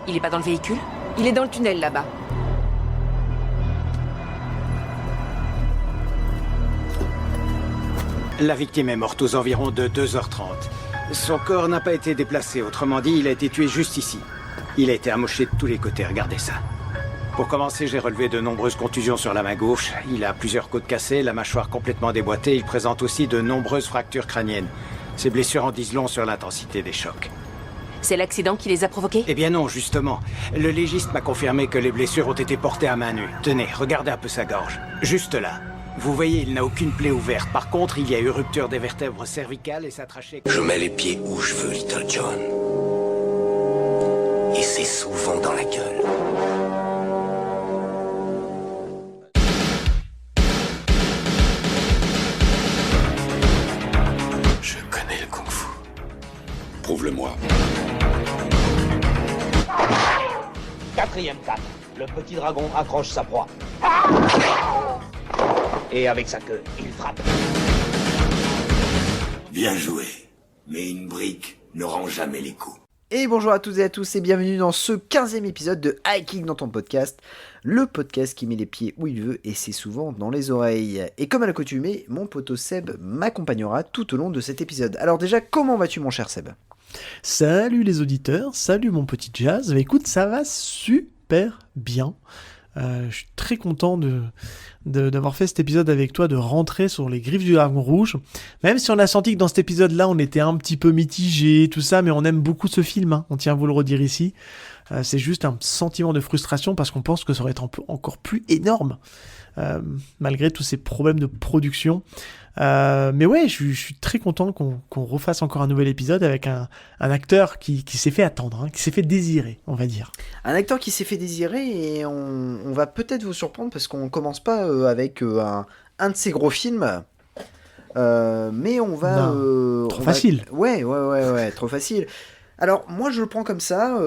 Il est pas dans le véhicule? Il est dans le tunnel là-bas. La victime est morte aux environs de 2h30. Son corps n'a pas été déplacé, autrement dit, il a été tué juste ici. Il a été amoché de tous les côtés, regardez ça. Pour commencer, j'ai relevé de nombreuses contusions sur la main gauche. Il a plusieurs côtes cassées, la mâchoire complètement déboîtée. Il présente aussi de nombreuses fractures crâniennes. Ces blessures en disent long sur l'intensité des chocs. C'est l'accident qui les a provoqués? Eh bien non, justement. Le légiste m'a confirmé que les blessures ont été portées à main nue. Tenez, regardez un peu sa gorge. Juste là. Vous voyez, il n'a aucune plaie ouverte. Par contre, il y a eu rupture des vertèbres cervicales et sa trachée... Je mets les pieds où je veux, Little John. Et c'est souvent dans la gueule. Je connais le kung-fu. Prouve-le-moi. 4e cap. Le petit dragon accroche sa proie. Et avec sa queue, il frappe. Bien joué. Mais une brique ne rend jamais les coups. Et bonjour à toutes et à tous et bienvenue dans ce 15e épisode de Hiking dans ton podcast, le podcast qui met les pieds où il veut et c'est souvent dans les oreilles. Et comme à l'accoutumée, mon poteau Seb m'accompagnera tout au long de cet épisode. Alors déjà, comment vas-tu mon cher Seb ? Salut les auditeurs, salut mon petit Jazz, bah, écoute ça va super bien. Je suis très content d'avoir fait cet épisode avec toi, de rentrer sur les griffes du dragon rouge. Même si on a senti que dans cet épisode-là, on était un petit peu mitigé, tout ça, mais on aime beaucoup ce film, hein, on tient à vous le redire ici. C'est juste un sentiment de frustration parce qu'on pense que ça aurait été encore plus énorme, malgré tous ces problèmes de production. Mais ouais, je suis très content qu'on refasse encore un nouvel épisode avec un acteur qui s'est fait attendre, hein, qui s'est fait désirer, on va dire. Un acteur qui s'est fait désirer et on va peut-être vous surprendre parce qu'on commence pas avec un de ses gros films, mais on va... Trop facile. Ouais, trop facile. Alors, moi je le prends comme ça,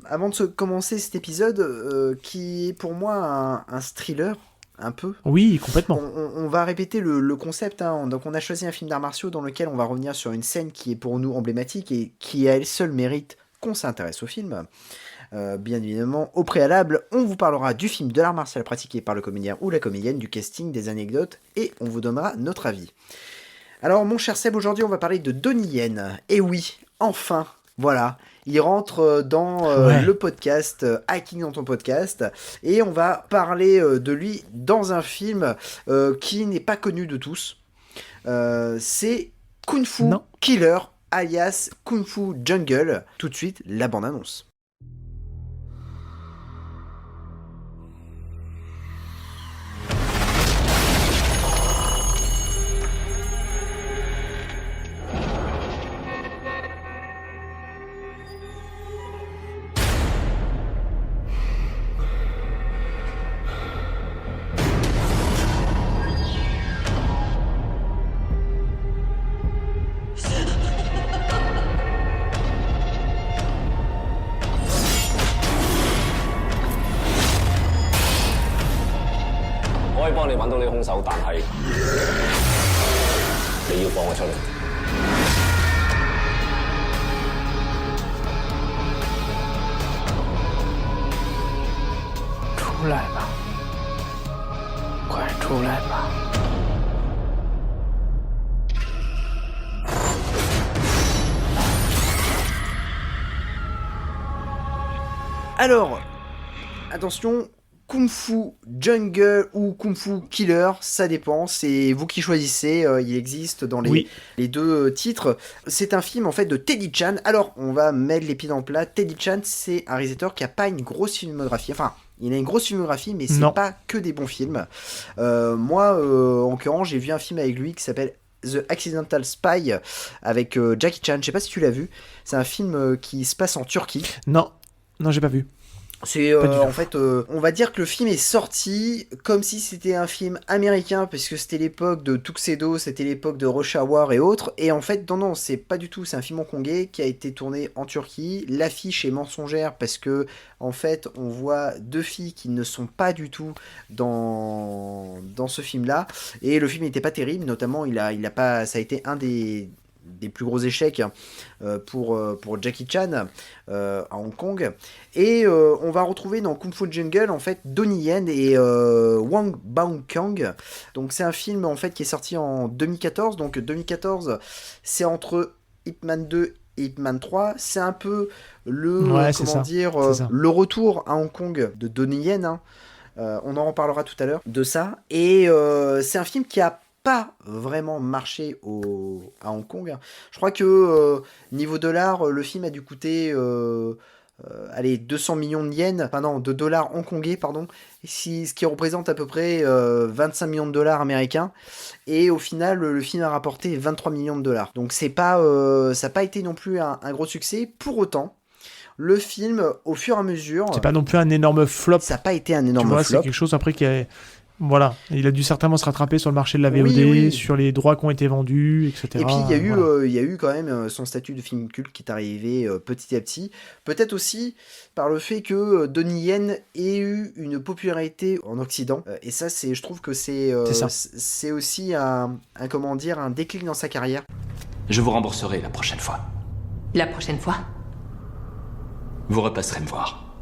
avant de commencer cet épisode, qui est pour moi un thriller, un peu. Oui, complètement. On va répéter le concept, hein. Donc on a choisi un film d'arts martiaux dans lequel on va revenir sur une scène qui est pour nous emblématique et qui à elle seule mérite qu'on s'intéresse au film. Bien évidemment, au préalable, on vous parlera du film, de l'art martial pratiqué par le comédien ou la comédienne, du casting, des anecdotes, et on vous donnera notre avis. Alors mon cher Seb, aujourd'hui on va parler de Donnie Yen. Et oui, enfin, voilà, il rentre dans le podcast, Hiking dans ton podcast, et on va parler de lui dans un film qui n'est pas connu de tous. C'est Kung Fu Killer, alias Kung Fu Jungle. Tout de suite, la bande-annonce. Alors, attention, Kung Fu Jungle ou Kung Fu Killer, ça dépend, c'est vous qui choisissez, il existe dans les deux titres. C'est un film en fait de Teddy Chan. Alors, on va mettre les pieds dans le plat. Teddy Chan, c'est un réalisateur qui a pas une grosse filmographie, enfin, il a une grosse filmographie, mais c'est pas que des bons films. Moi, en l'occurrence, j'ai vu un film avec lui qui s'appelle The Accidental Spy avec Jackie Chan, je sais pas si tu l'as vu, c'est un film qui se passe en Turquie. Non, j'ai pas vu. C'est en fait, on va dire que le film est sorti comme si c'était un film américain, parce que c'était l'époque de Tuxedo, c'était l'époque de Rush Hour et autres, et en fait, non, c'est pas du tout, c'est un film hongkongais qui a été tourné en Turquie. L'affiche est mensongère parce que, en fait, on voit deux filles qui ne sont pas du tout dans ce film-là, et le film n'était pas terrible, notamment, ça a été un des des plus gros échecs pour Jackie Chan à Hong Kong. Et on va retrouver dans Kung Fu Jungle en fait Donnie Yen et Wang Baokang. Donc c'est un film en fait qui est sorti en 2014. Donc 2014, c'est entre Ip Man 2 et Ip Man 3. C'est un peu le le retour à Hong Kong de Donnie Yen. Hein. On en reparlera tout à l'heure de ça. Et c'est un film qui a pas vraiment marché à Hong Kong. Je crois que niveau dollar, le film a dû coûter 200 millions de yens, enfin non, de dollars hongkongais, pardon, ce qui représente à peu près 25 millions de dollars américains. Et au final, le film a rapporté 23 millions de dollars. Donc c'est pas, ça n'a pas été non plus un gros succès. Pour autant, le film, au fur et à mesure... C'est pas non plus un énorme flop. Ça n'a pas été un énorme flop. C'est quelque chose après qui a... Voilà, il a dû certainement se rattraper sur le marché de la VOD, oui. sur les droits qui ont été vendus, etc. Et puis il y a eu quand même son statut de film culte qui est arrivé petit à petit. Peut-être aussi par le fait que Donnie Yen ait eu une popularité en Occident. Et ça, je trouve que c'est aussi un déclic dans sa carrière. Je vous rembourserai la prochaine fois. La prochaine fois? Vous repasserez me voir.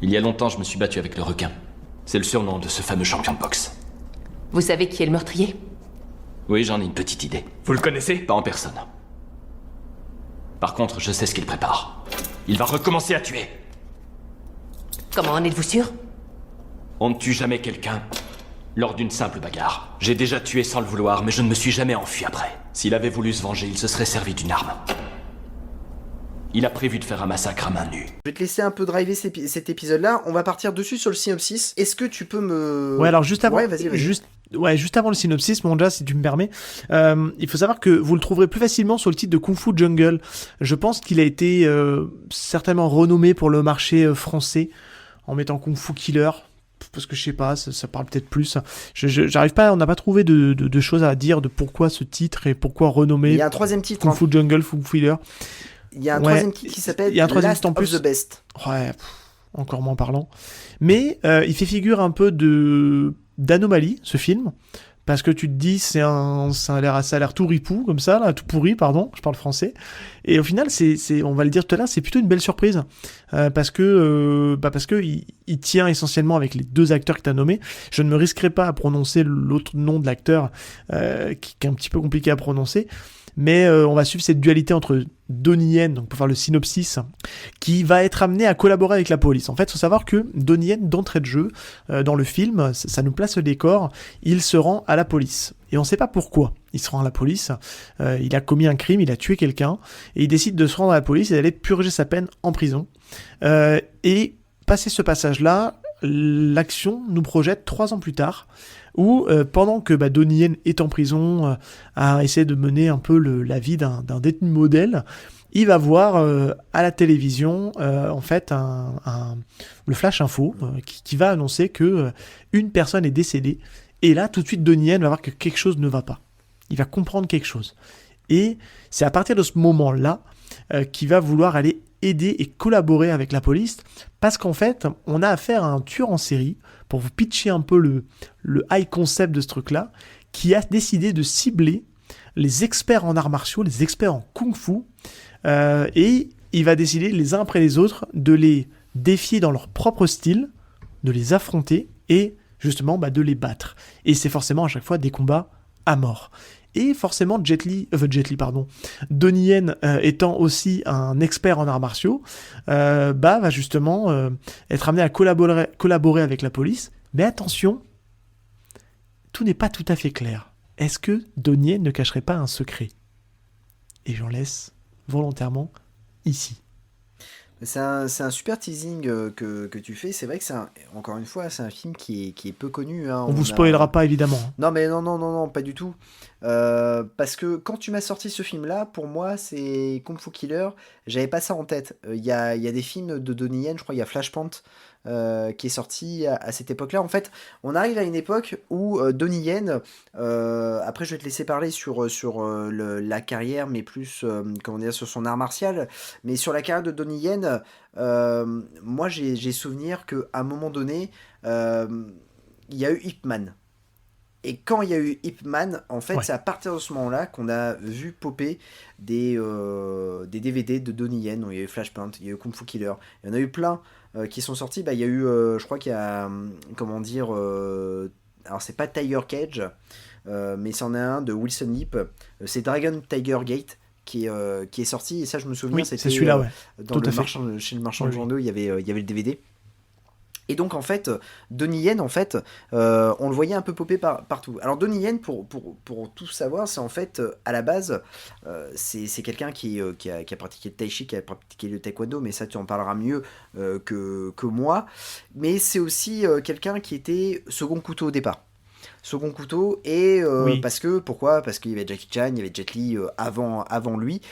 Il y a longtemps, je me suis battu avec le requin. C'est le surnom de ce fameux champion de boxe. Vous savez qui est le meurtrier? Oui, j'en ai une petite idée. Vous le connaissez? Pas en personne. Par contre, je sais ce qu'il prépare. Il va recommencer à tuer. Comment en êtes-vous sûr? On ne tue jamais quelqu'un lors d'une simple bagarre. J'ai déjà tué sans le vouloir, mais je ne me suis jamais enfui après. S'il avait voulu se venger, il se serait servi d'une arme. Il a prévu de faire un massacre à main nue. Je vais te laisser un peu driver cet épisode-là. On va partir dessus sur le synopsis. Est-ce que tu peux me... Ouais, alors juste avant, vas-y. Juste avant le synopsis, mon Jazz, si tu me permets, il faut savoir que vous le trouverez plus facilement sur le titre de Kung Fu Jungle. Je pense qu'il a été certainement renommé pour le marché français en mettant Kung Fu Killer. Parce que je sais pas, ça parle peut-être plus. J'arrive pas, on n'a pas trouvé de choses à dire de pourquoi ce titre et pourquoi renommer. Il y a un troisième titre. Kung Fu Jungle, Kung Fu Killer. Il y a un troisième titre qui s'appelle Last of the Best. Ouais, encore moins parlant. Mais il fait figure un peu d'anomalie, ce film. Parce que tu te dis, ça a l'air tout ripou, comme ça, là, tout pourri, pardon, je parle français. Et au final, on va le dire tout à l'heure, c'est plutôt une belle surprise. Parce que il tient essentiellement avec les deux acteurs que tu as nommés. Je ne me risquerai pas à prononcer l'autre nom de l'acteur, qui est un petit peu compliqué à prononcer. Mais on va suivre cette dualité entre Donnie Yen, donc pour faire le synopsis, qui va être amené à collaborer avec la police. En fait, il faut savoir que Donnie Yen, d'entrée de jeu, dans le film, ça nous place le décor, il se rend à la police. Et on ne sait pas pourquoi il se rend à la police. Il a commis un crime, il a tué quelqu'un, et il décide de se rendre à la police et d'aller purger sa peine en prison. Et passé ce passage-là, l'action nous projette 3 ans plus tard, où pendant que Donnie Yen est en prison, à essayer de mener un peu la vie d'un détenu modèle, il va voir à la télévision en fait le flash info qui va annoncer que une personne est décédée, et là tout de suite Donnie Yen va voir que quelque chose ne va pas. Il va comprendre quelque chose, et c'est à partir de ce moment-là qu'il va vouloir aller aider et collaborer avec la police, parce qu'en fait on a affaire à un tueur en série, pour vous pitcher un peu le high concept de ce truc-là, qui a décidé de cibler les experts en arts martiaux, les experts en kung-fu, et il va décider les uns après les autres de les défier dans leur propre style, de les affronter et justement de les battre. Et c'est forcément à chaque fois des combats à mort. Et forcément Donnie Yen étant aussi un expert en arts martiaux, va justement être amené à collaborer avec la police. Mais attention, tout n'est pas tout à fait clair. Est-ce que Donnie Yen ne cacherait pas un secret? Et j'en laisse volontairement ici. C'est un super teasing que tu fais. C'est vrai que encore une fois, c'est un film qui est peu connu. Hein. On vous spoilera pas, évidemment. Non, mais non, pas du tout. Parce que quand tu m'as sorti ce film-là, pour moi, c'est Kung Fu Killer. J'avais pas ça en tête. Il y a des films de Donnie Yen, je crois, il y a Flashpoint qui est sorti à cette époque-là. En fait, on arrive à une époque où Donnie Yen, après je vais te laisser parler sur la carrière, mais plus sur son art martial, mais sur la carrière de Donnie Yen, moi j'ai souvenir qu'à un moment donné, il y a eu Ip Man. Et quand il y a eu Ip Man, en fait, Ouais. c'est à partir de ce moment-là qu'on a vu popper des DVD de Donnie Yen. Donc, il y a eu Flashpoint, il y a eu Kung Fu Killer. Il y en a eu plein qui sont sortis. Bah, il y a eu, je crois qu'il y a, comment dire, alors c'est pas Tiger Cage, mais c'en est un de Wilson Yip. C'est Dragon Tiger Gate. Qui est sorti, et ça je me souviens, Oui, c'était c'est celui-là, ouais. dans Tout le à fait. marchand, chez le marchand de Oui, oui. journaux, il y avait le DVD. Et donc en fait, Donnie Yen, en fait, on le voyait un peu popper partout. Alors Donnie Yen, pour tout savoir, c'est en fait, à la base, c'est quelqu'un qui a pratiqué le tai chi, qui a pratiqué le taekwondo, mais ça tu en parleras mieux que moi. Mais c'est aussi quelqu'un qui était second couteau au départ. Second couteau, et Oui. pourquoi ? Parce qu'il y avait Jackie Chan, il y avait Jet Li avant lui,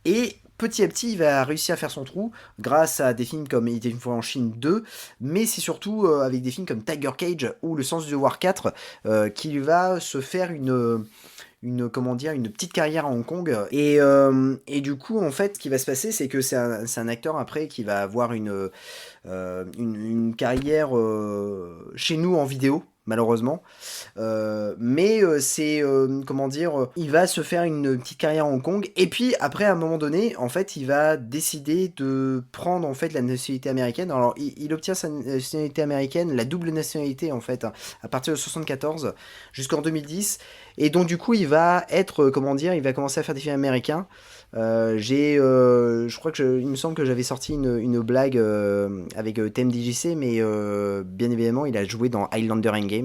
et petit à petit il va réussir à faire son trou grâce à des films comme Il était une fois en Chine 2, mais c'est surtout avec des films comme Tiger Cage ou Le Sens du Devoir 4 qu'il va se faire une petite carrière à Hong Kong, et du coup en fait ce qui va se passer, c'est que c'est un acteur après qui va avoir une carrière chez nous en vidéo, malheureusement, mais il va se faire une petite carrière à Hong Kong, et puis après à un moment donné en fait il va décider de prendre en fait la nationalité américaine. Alors il obtient sa nationalité américaine, la double nationalité en fait, à partir de 74 jusqu'en 2010, et donc du coup il va être il va commencer à faire des films américains. Je crois il me semble que j'avais sorti une blague avec TMDJC, mais bien évidemment il a joué dans Highlander Endgame,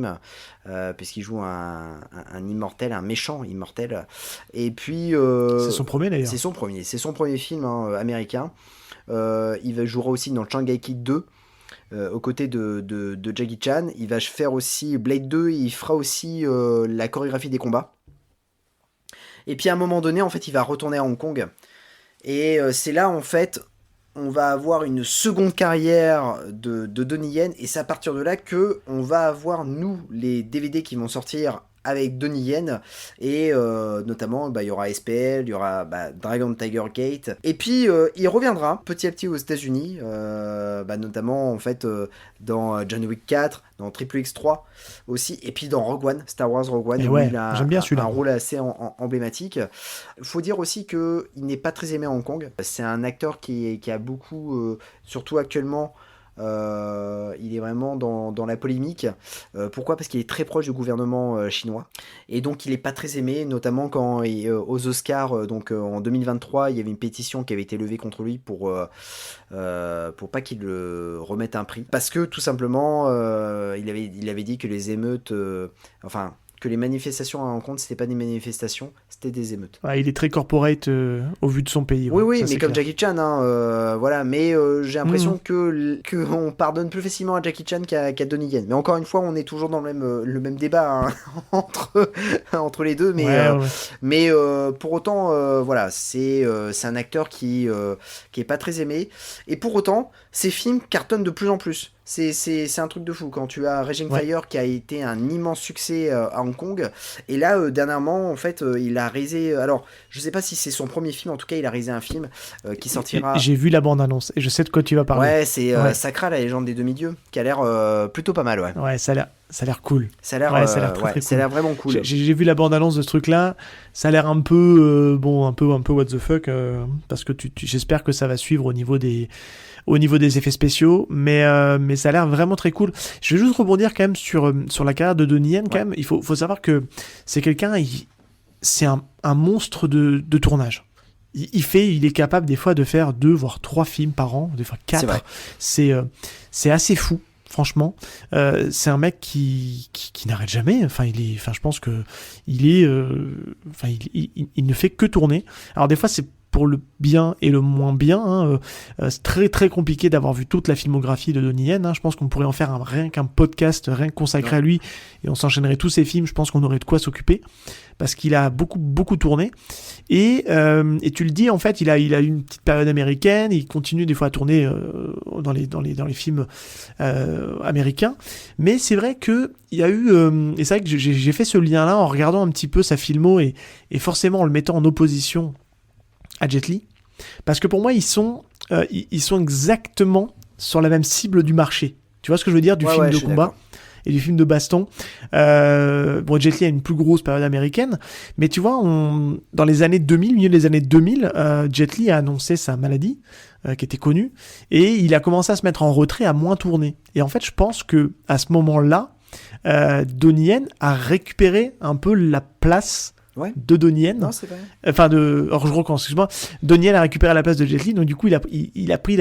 puisqu'il joue un immortel, un méchant immortel, et puis C'est son premier d'ailleurs. c'est son premier film américain. Il jouera aussi dans Shanghai Kid 2 aux côtés de Jackie Chan. Il va faire aussi Blade 2, et il fera aussi la chorégraphie des combats. Et puis à un moment donné, en fait, il va retourner à Hong Kong. Et c'est là, en fait, on va avoir une seconde carrière de Donnie Yen. Et c'est à partir de là que on va avoir, nous, les DVD qui vont sortir avec Donnie Yen. Et notamment, il y aura SPL, il y aura Dragon Tiger Gate. Et puis, il reviendra petit à petit aux États-Unis, notamment, en fait, dans John Wick 4, dans Triple X3 aussi, et puis dans Rogue One, Star Wars Rogue One, Et où ouais, il a j'aime bien celui-là. un rôle assez emblématique. Il faut dire aussi qu'il n'est pas très aimé à Hong Kong. C'est un acteur qui a beaucoup, surtout actuellement, il est vraiment dans la polémique. Pourquoi ? Parce qu'il est très proche du gouvernement chinois, et donc il est pas très aimé, notamment quand aux Oscars, en 2023, il y avait une pétition qui avait été levée contre lui pour pas qu'il remette un prix, parce que tout simplement il avait dit que les émeutes, que les manifestations à Hong Kong, c'était pas des manifestations, c'était des émeutes. Ouais, il est très corporate au vu de son pays. Oui, ouais, ça, mais c'est comme clair. Jackie Chan, voilà. Mais j'ai l'impression que on pardonne plus facilement à Jackie Chan qu'à Donnie Yen. Mais encore une fois, on est toujours dans le même débat, hein, entre les deux. Mais, Ouais. pour autant, voilà, c'est un acteur qui est pas très aimé. Et pour autant, ses films cartonnent de plus en plus. C'est un truc de fou. Quand tu as Raging Fire, qui a été un immense succès à Hong Kong, et là dernièrement en fait il a réalisé, alors je sais pas si c'est son premier film, en tout cas il a réalisé un film qui sortira. J'ai vu la bande-annonce et je sais de quoi tu vas parler. Ouais, c'est Sakra, la légende des demi-dieux, qui a l'air plutôt pas mal, ouais. Ouais, ça a l'air cool. Ça a l'air très, très ça a l'air vraiment cool. J'ai vu la bande-annonce de ce truc-là. Ça a l'air un peu un peu what the fuck, parce que j'espère que ça va suivre au niveau des effets spéciaux, mais ça a l'air vraiment très cool. Je vais juste rebondir quand même sur la carrière de Donnie Yen, quand même. Il faut savoir que c'est quelqu'un, c'est un monstre de tournage. Il est capable des fois de faire 2 voire 3 films par an, des fois 4. C'est assez fou. Franchement, c'est un mec qui n'arrête jamais. Je pense que il ne fait que tourner. Alors des fois, c'est pour le bien et le moins bien. Hein. C'est très très compliqué d'avoir vu toute la filmographie de Donnie Yen. Hein. Je pense qu'on pourrait en faire rien qu'un podcast, rien consacré à lui, et on s'enchaînerait tous ses films. Je pense qu'on aurait de quoi s'occuper, parce qu'il a beaucoup beaucoup tourné. Et tu le dis, en fait, il a eu une petite période américaine. Il continue des fois à tourner dans les films américains. Mais c'est vrai que il y a eu, et c'est vrai que j'ai fait ce lien-là en regardant un petit peu sa filmo et forcément en le mettant en opposition à Jet Li, parce que pour moi ils sont exactement sur la même cible du marché. Tu vois ce que je veux dire, du film de combat. et du film de baston. Bon, Jet Li a une plus grosse période américaine, mais tu vois, dans les années 2000, milieu des années 2000, Jet Li a annoncé sa maladie, qui était connue, et il a commencé à se mettre en retrait, à moins tourner. Et en fait, je pense que à ce moment-là, Donnie Yen a récupéré un peu la place de Donnie Yen. Non, c'est vrai. Alors je recommence, excuse-moi. Donnie Yen a récupéré la place de Jet Li, donc du coup, il a pris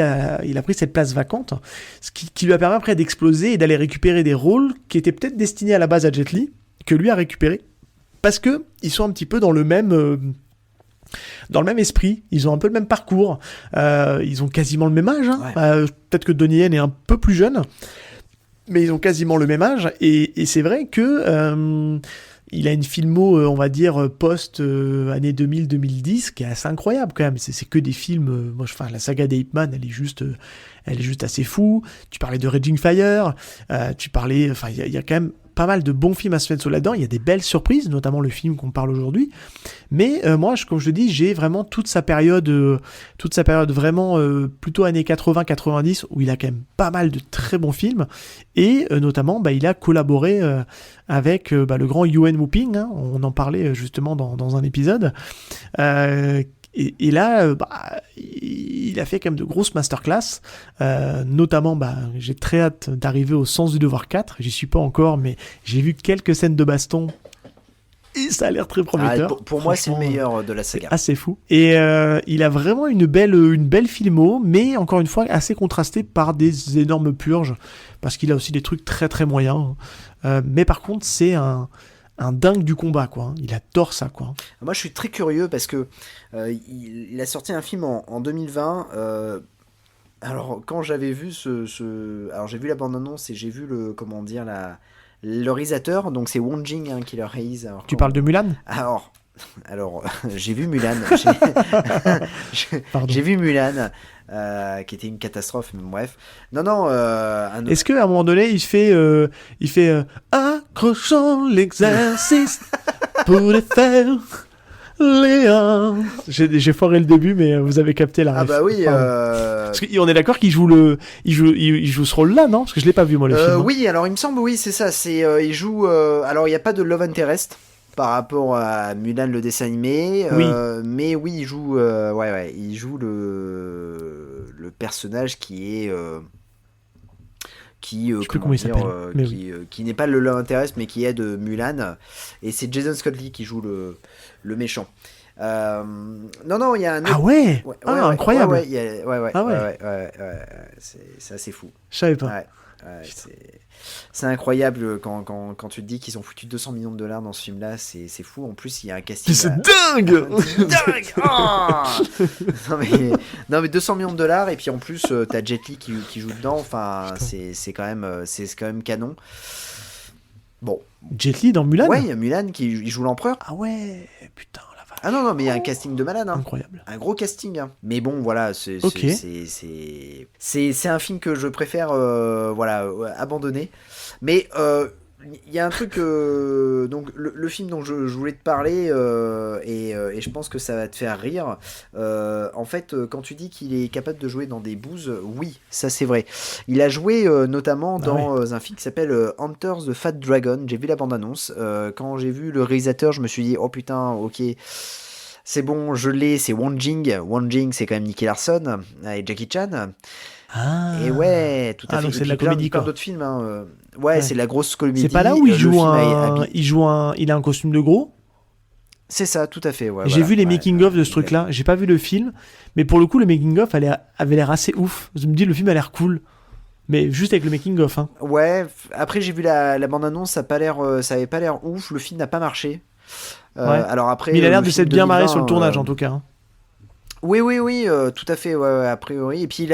cette place vacante, ce qui lui a permis après d'exploser et d'aller récupérer des rôles qui étaient peut-être destinés à la base à Jet Li, que lui a récupéré, parce que ils sont un petit peu dans le même esprit, ils ont un peu le même parcours, ils ont quasiment le même âge, hein. Peut-être que Donnie Yen est un peu plus jeune, mais ils ont quasiment le même âge, et c'est vrai que il a une filmo, on va dire, post-année 2000-2010, qui est assez incroyable quand même. C'est que des films... la saga des Ip Man, elle est juste assez fou. Tu parlais de Raging Fire, il y a quand même pas mal de bons films à se mettre là-dedans. Il y a des belles surprises, notamment le film qu'on parle aujourd'hui. Mais moi, comme je te dis, j'ai vraiment toute sa période vraiment plutôt années 80-90, où il a quand même pas mal de très bons films. Et notamment, il a collaboré avec le grand Yuen Woo-ping, hein, on en parlait justement dans un épisode. Et là, il a fait quand même de grosses masterclass, notamment, j'ai très hâte d'arriver au Sens du Devoir 4, j'y suis pas encore, mais j'ai vu quelques scènes de baston, et ça a l'air très prometteur. Pour moi, c'est le meilleur de la saga. C'est assez fou. Et il a vraiment une belle filmo, mais encore une fois, assez contrastée par des énormes purges, parce qu'il a aussi des trucs très très moyens. Mais par contre, c'est un dingue du combat, quoi. Il adore ça, quoi. Moi, je suis très curieux parce que il a sorti un film en 2020. Alors, quand j'avais vu alors j'ai vu la bande-annonce et j'ai vu le réalisateur. Donc, c'est Wong Jing, hein, qui le réalise. Alors, tu parles de Mulan ? Alors, j'ai vu Mulan. J'ai vu Mulan, qui était une catastrophe, mais bref. Non. Est-ce qu'à un moment donné, il fait accrochons l'exercice pour les faire, Léa. J'ai foiré le début, mais vous avez capté la ref. Ah bah oui. Parce qu'on est d'accord qu'il joue il joue ce rôle-là, non ? Parce que je l'ai pas vu moi le film. Oui, alors il me semble, oui, c'est ça. Il joue. Alors il n'y a pas de love interest par rapport à Mulan, le dessin animé. Oui. Mais oui, il joue. Il joue le personnage qui est. Je sais plus comment il s'appelle, qui n'est pas le love interest, mais qui est de Mulan. Et c'est Jason Scott Lee qui joue le méchant. Non, il y a un autre... Ah ouais, incroyable. C'est assez fou. Je savais pas. C'est incroyable quand tu te dis qu'ils ont foutu 200 millions de dollars dans ce film-là, c'est fou. En plus, il y a un casting. C'est dingue. Dingue. Non mais 200 millions de dollars et puis en plus t'as Jet Li qui joue dedans. Enfin, c'est quand même canon. Bon. Jet Li dans Mulan. Ouais, il y a Mulan il joue l'empereur. Ah ouais, putain. Ah non, mais il y a un casting de malade. Hein. Incroyable. Un gros casting. Hein. Mais bon, voilà, c'est un film que je préfère abandonner. Mais il y a un truc... donc le film dont je voulais te parler, et je pense que ça va te faire rire. En fait, quand tu dis qu'il est capable de jouer dans des bouses, oui, ça c'est vrai. Il a joué notamment dans un film qui s'appelle Hunter the Fat Dragon. J'ai vu la bande-annonce. Quand j'ai vu le réalisateur, je me suis dit, oh putain, ok... C'est bon, je l'ai, c'est Wong Jing. Wong Jing, c'est quand même Nicky Larson et Jackie Chan. Ah. Et ouais, tout à fait. Donc c'est de la comédie, plein quoi. d'autres films. Hein. Ouais, c'est de la grosse comédie. C'est pas là où il joue il a un costume de gros. C'est ça, tout à fait. Ouais, j'ai vu les making-of de ce truc-là. J'ai pas vu le film, mais pour le coup, le making-of avait l'air assez ouf. Je me dis, le film a l'air cool. Mais juste avec le making-of. Hein. Ouais, après j'ai vu la bande-annonce, ça avait pas l'air ouf. Le film n'a pas marché. Alors après, mais il a l'air de s'être bien marré sur le tournage en tout cas. Hein. Oui, tout à fait, a priori. Et puis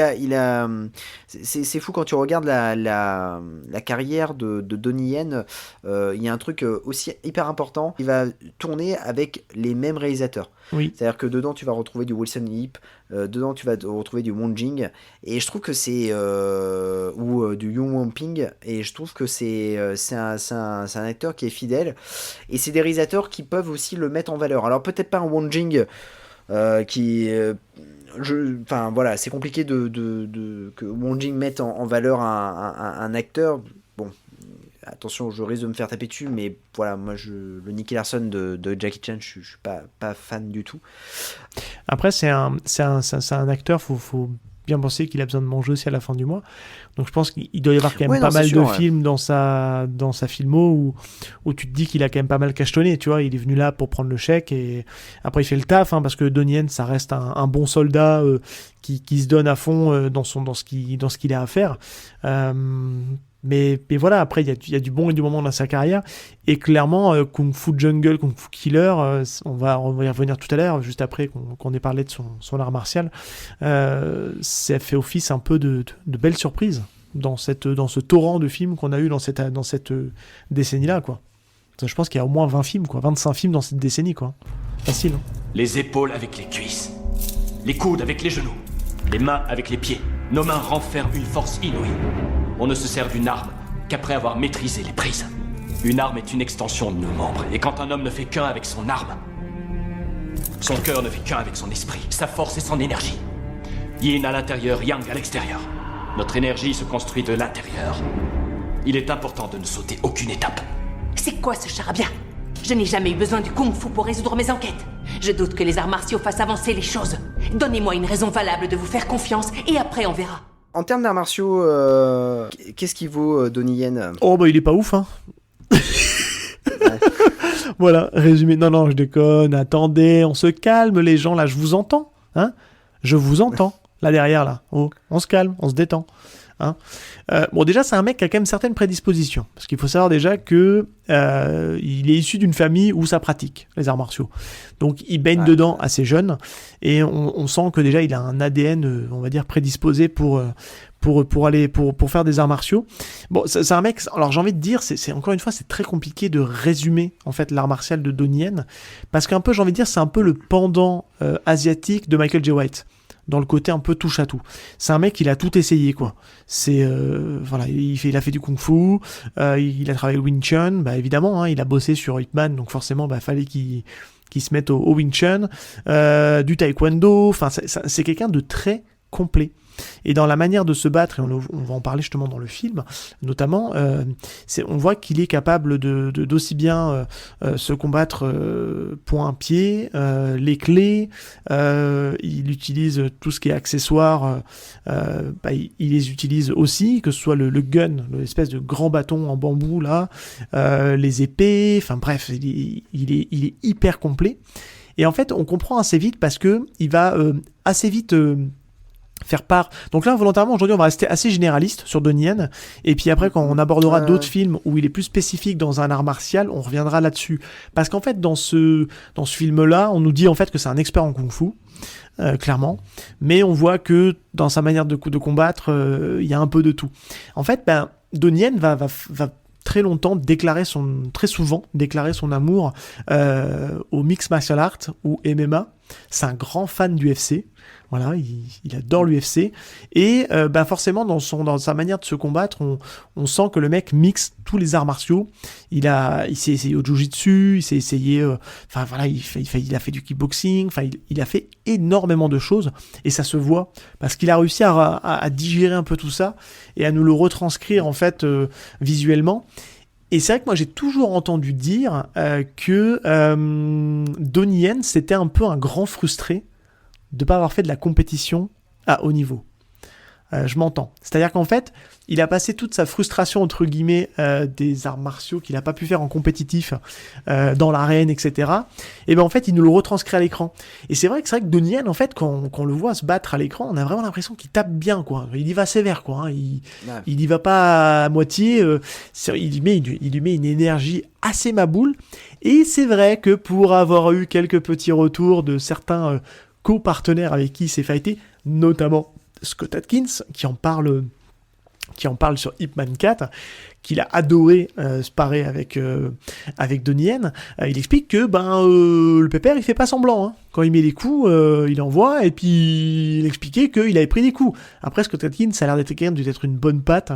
c'est fou quand tu regardes la carrière de Donnie Yen. Il y a un truc aussi hyper important. Il va tourner avec les mêmes réalisateurs. Oui. C'est-à-dire que dedans tu vas retrouver du Wilson Yip, dedans tu vas retrouver du Wong Jing, et je trouve que c'est ou du Yuen Woo-ping, et je trouve que c'est un acteur qui est fidèle, et c'est des réalisateurs qui peuvent aussi le mettre en valeur. Alors peut-être pas un Wong Jing. C'est compliqué que Wong Jing mette en valeur un acteur. Bon, attention, je risque de me faire taper dessus, mais voilà, moi, le Nicky Larson de Jackie Chan, je suis pas fan du tout. Après, c'est un acteur, faut bien penser qu'il a besoin de manger aussi à la fin du mois. Donc je pense qu'il doit y avoir quand même pas mal de films dans sa filmo où tu te dis qu'il a quand même pas mal cachetonné, tu vois. Il est venu là pour prendre le chèque et après il fait le taf, hein, parce que Donnie Yen, ça reste un bon soldat qui se donne à fond dans ce qu'il a à faire. Mais voilà, après, il y a du bon et du moment dans sa carrière. Et clairement, Kung Fu Jungle, Kung Fu Killer, on va y revenir tout à l'heure, juste après qu'on ait parlé de son art martial. Ça fait office un peu de belles surprises dans ce torrent de films qu'on a eu dans cette décennie-là, quoi. Je pense qu'il y a au moins 20 films, quoi, 25 films dans cette décennie, quoi. Facile, hein. Les épaules avec les cuisses, les coudes avec les genoux, les mains avec les pieds. Nos mains renferment une force inouïe. On ne se sert d'une arme qu'après avoir maîtrisé les prises. Une arme est une extension de nos membres, et quand un homme ne fait qu'un avec son arme, son cœur ne fait qu'un avec son esprit, sa force et son énergie. Yin à l'intérieur, Yang à l'extérieur. Notre énergie se construit de l'intérieur. Il est important de ne sauter aucune étape. C'est quoi ce charabia? Je n'ai jamais eu besoin du kung-fu pour résoudre mes enquêtes. Je doute que les arts martiaux fassent avancer les choses. Donnez-moi une raison valable de vous faire confiance, et après on verra. En termes d'arts martiaux, qu'est-ce qui vaut Donnie Yen? Oh bah il est pas ouf, hein. Voilà, résumé. Non, je déconne. Attendez, on se calme les gens là. Je vous entends, hein. Je vous entends là derrière là. Oh, on se calme, on se détend. Hein. Bon, déjà, c'est un mec qui a quand même certaines prédispositions. Parce qu'il faut savoir déjà que il est issu d'une famille où ça pratique les arts martiaux. Donc, il baigne dedans assez jeune. Et on sent que déjà, il a un ADN, on va dire, prédisposé pour faire des arts martiaux. Bon, c'est un mec. Alors, j'ai envie de dire, c'est encore une fois, c'est très compliqué de résumer en fait l'art martial de Donnie Yen, parce qu'un peu, j'ai envie de dire, c'est un peu le pendant asiatique de Michael J. White, dans le côté un peu touche à tout. C'est un mec, il a tout essayé, quoi. C'est voilà, il a fait du kung-fu, il a travaillé au Wing Chun, bah évidemment, hein, il a bossé sur Ip Man, donc forcément, bah fallait qu'il se mette au Wing Chun, du taekwondo. Enfin, c'est quelqu'un de très complet. Et dans la manière de se battre, et on va en parler justement dans le film, notamment, on voit qu'il est capable d'aussi bien se combattre point-pied, les clés, il utilise tout ce qui est accessoires, il les utilise aussi, que ce soit le gun, l'espèce de grand bâton en bambou là, les épées, enfin bref, il est hyper complet. Et en fait, on comprend assez vite parce que il va assez vite faire part. Donc là, volontairement, aujourd'hui, on va rester assez généraliste sur Donnie Yen. Et puis après, quand on abordera d'autres films où il est plus spécifique dans un art martial, on reviendra là-dessus. Parce qu'en fait, dans ce film-là, on nous dit en fait que c'est un expert en kung-fu, clairement. Mais on voit que dans sa manière de combattre, il y a un peu de tout. En fait, Donnie Yen va très souvent déclarer son amour au mixed martial art ou MMA. C'est un grand fan du UFC. Voilà, il adore l'UFC. Et forcément, dans sa manière de se combattre, on sent que le mec mixe tous les arts martiaux. Il s'est essayé au jiu-jitsu, il s'est essayé... il a fait du kickboxing. Il a fait énormément de choses. Et ça se voit. Parce qu'il a réussi à digérer un peu tout ça et à nous le retranscrire, en fait, visuellement. Et c'est vrai que moi, j'ai toujours entendu dire que Donnie Yen, c'était un peu un grand frustré de ne pas avoir fait de la compétition à haut niveau. Je m'entends. C'est-à-dire qu'en fait, il a passé toute sa frustration, entre guillemets, des arts martiaux qu'il n'a pas pu faire en compétitif, dans l'arène, etc. Et en fait, il nous le retranscrit à l'écran. Et c'est vrai que Donnie Yen, en fait, quand on le voit se battre à l'écran, on a vraiment l'impression qu'il tape bien, quoi. Il y va sévère, quoi. Hein. Il y va pas à moitié. Il lui met une énergie assez maboule. Et c'est vrai que pour avoir eu quelques petits retours de certains co-partenaires avec qui il s'est fighté, notamment Scott Adkins, qui en parle sur Ip Man 4, qu'il a adoré sparer avec Donnie Yen. Il explique que le pépère, il fait pas semblant. Hein. Quand il met les coups, il envoie, et puis il expliquait qu'il avait pris des coups. Après, Scott Adkins, ça a l'air d'être quelqu'un d'être une bonne patte,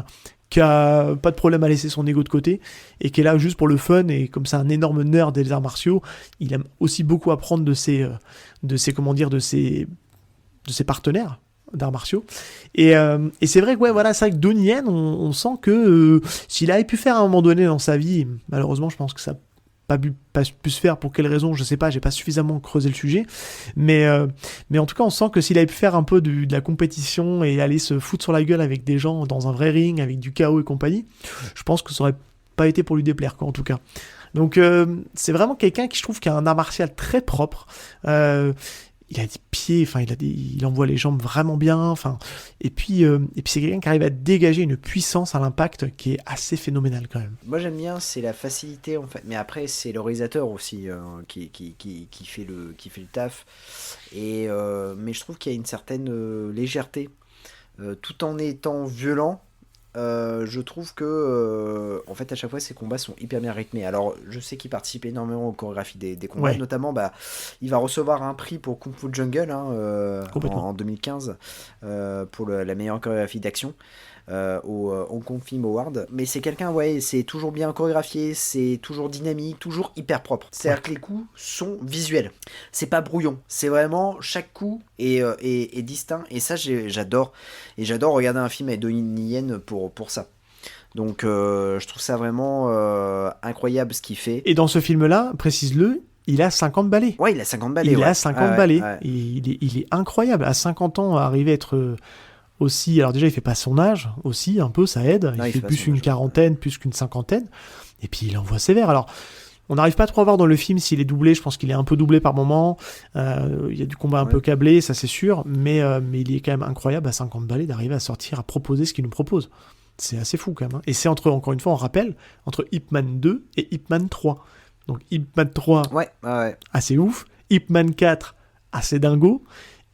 qui a pas de problème à laisser son ego de côté, et qui est là juste pour le fun, et comme c'est un énorme nerd des arts martiaux, il aime aussi beaucoup apprendre de ses partenaires, d'arts martiaux. Et c'est vrai que ouais, voilà, c'est vrai que Donnie Yen, on sent que s'il avait pu faire à un moment donné dans sa vie, malheureusement, je pense que ça n'a pas pu se faire, pour quelle raison, je sais pas, j'ai pas suffisamment creusé le sujet, mais en tout cas, on sent que s'il avait pu faire un peu de la compétition et aller se foutre sur la gueule avec des gens dans un vrai ring, avec du chaos et compagnie, je pense que ça aurait pas été pour lui déplaire, quoi, en tout cas. Donc c'est vraiment quelqu'un qui, je trouve, qui a un art martial très propre. Il a des pieds, enfin il envoie les jambes vraiment bien, enfin et puis c'est quelqu'un qui arrive à dégager une puissance à l'impact qui est assez phénoménale quand même. Moi j'aime bien, c'est la facilité en fait, mais après c'est le réalisateur aussi qui fait le taf. Et mais je trouve qu'il y a une certaine légèreté, tout en étant violent. Je trouve que en fait à chaque fois ces combats sont hyper bien rythmé. Alors je sais qu'il participe énormément aux chorégraphies des combats, Ouais. notamment il va recevoir un prix pour Kung Fu Jungle Complètement. en 2015 pour la meilleure chorégraphie d'action au Hong Kong Film Award. Mais c'est quelqu'un, ouais, c'est toujours bien chorégraphié, c'est toujours dynamique, toujours hyper propre. C'est-à-dire que les coups sont visuels, c'est pas brouillon, c'est vraiment chaque coup est distinct, et ça j'adore. Et j'adore regarder un film avec Donnie Yen pour ça. Donc je trouve ça vraiment incroyable ce qu'il fait. Et dans ce film-là, précise-le, il a 50 balais. Ouais, il a 50 balais. Il ouais. a 50 Ah ouais, balais. ouais. Et il est incroyable. À 50 ans, arriver à être aussi... Alors déjà, il fait pas son âge, aussi, un peu, ça aide. Non, Il il fait fait pas plus son une âge. quarantaine, plus qu'une cinquantaine. Et puis, il envoie sévère. Alors, on n'arrive pas trop à voir dans le film s'il est doublé. Je pense qu'il est un peu doublé par moment. Il y a du combat un peu câblé, ça c'est sûr. Mais il est quand même incroyable à 50 balais d'arriver à sortir, à proposer ce qu'il nous propose. C'est assez fou quand même. Hein. Et c'est encore une fois, on rappelle, entre Ip Man 2 et Ip Man 3. Donc Ip Man 3, Ouais. assez ouf. Ip Man 4, assez dingo.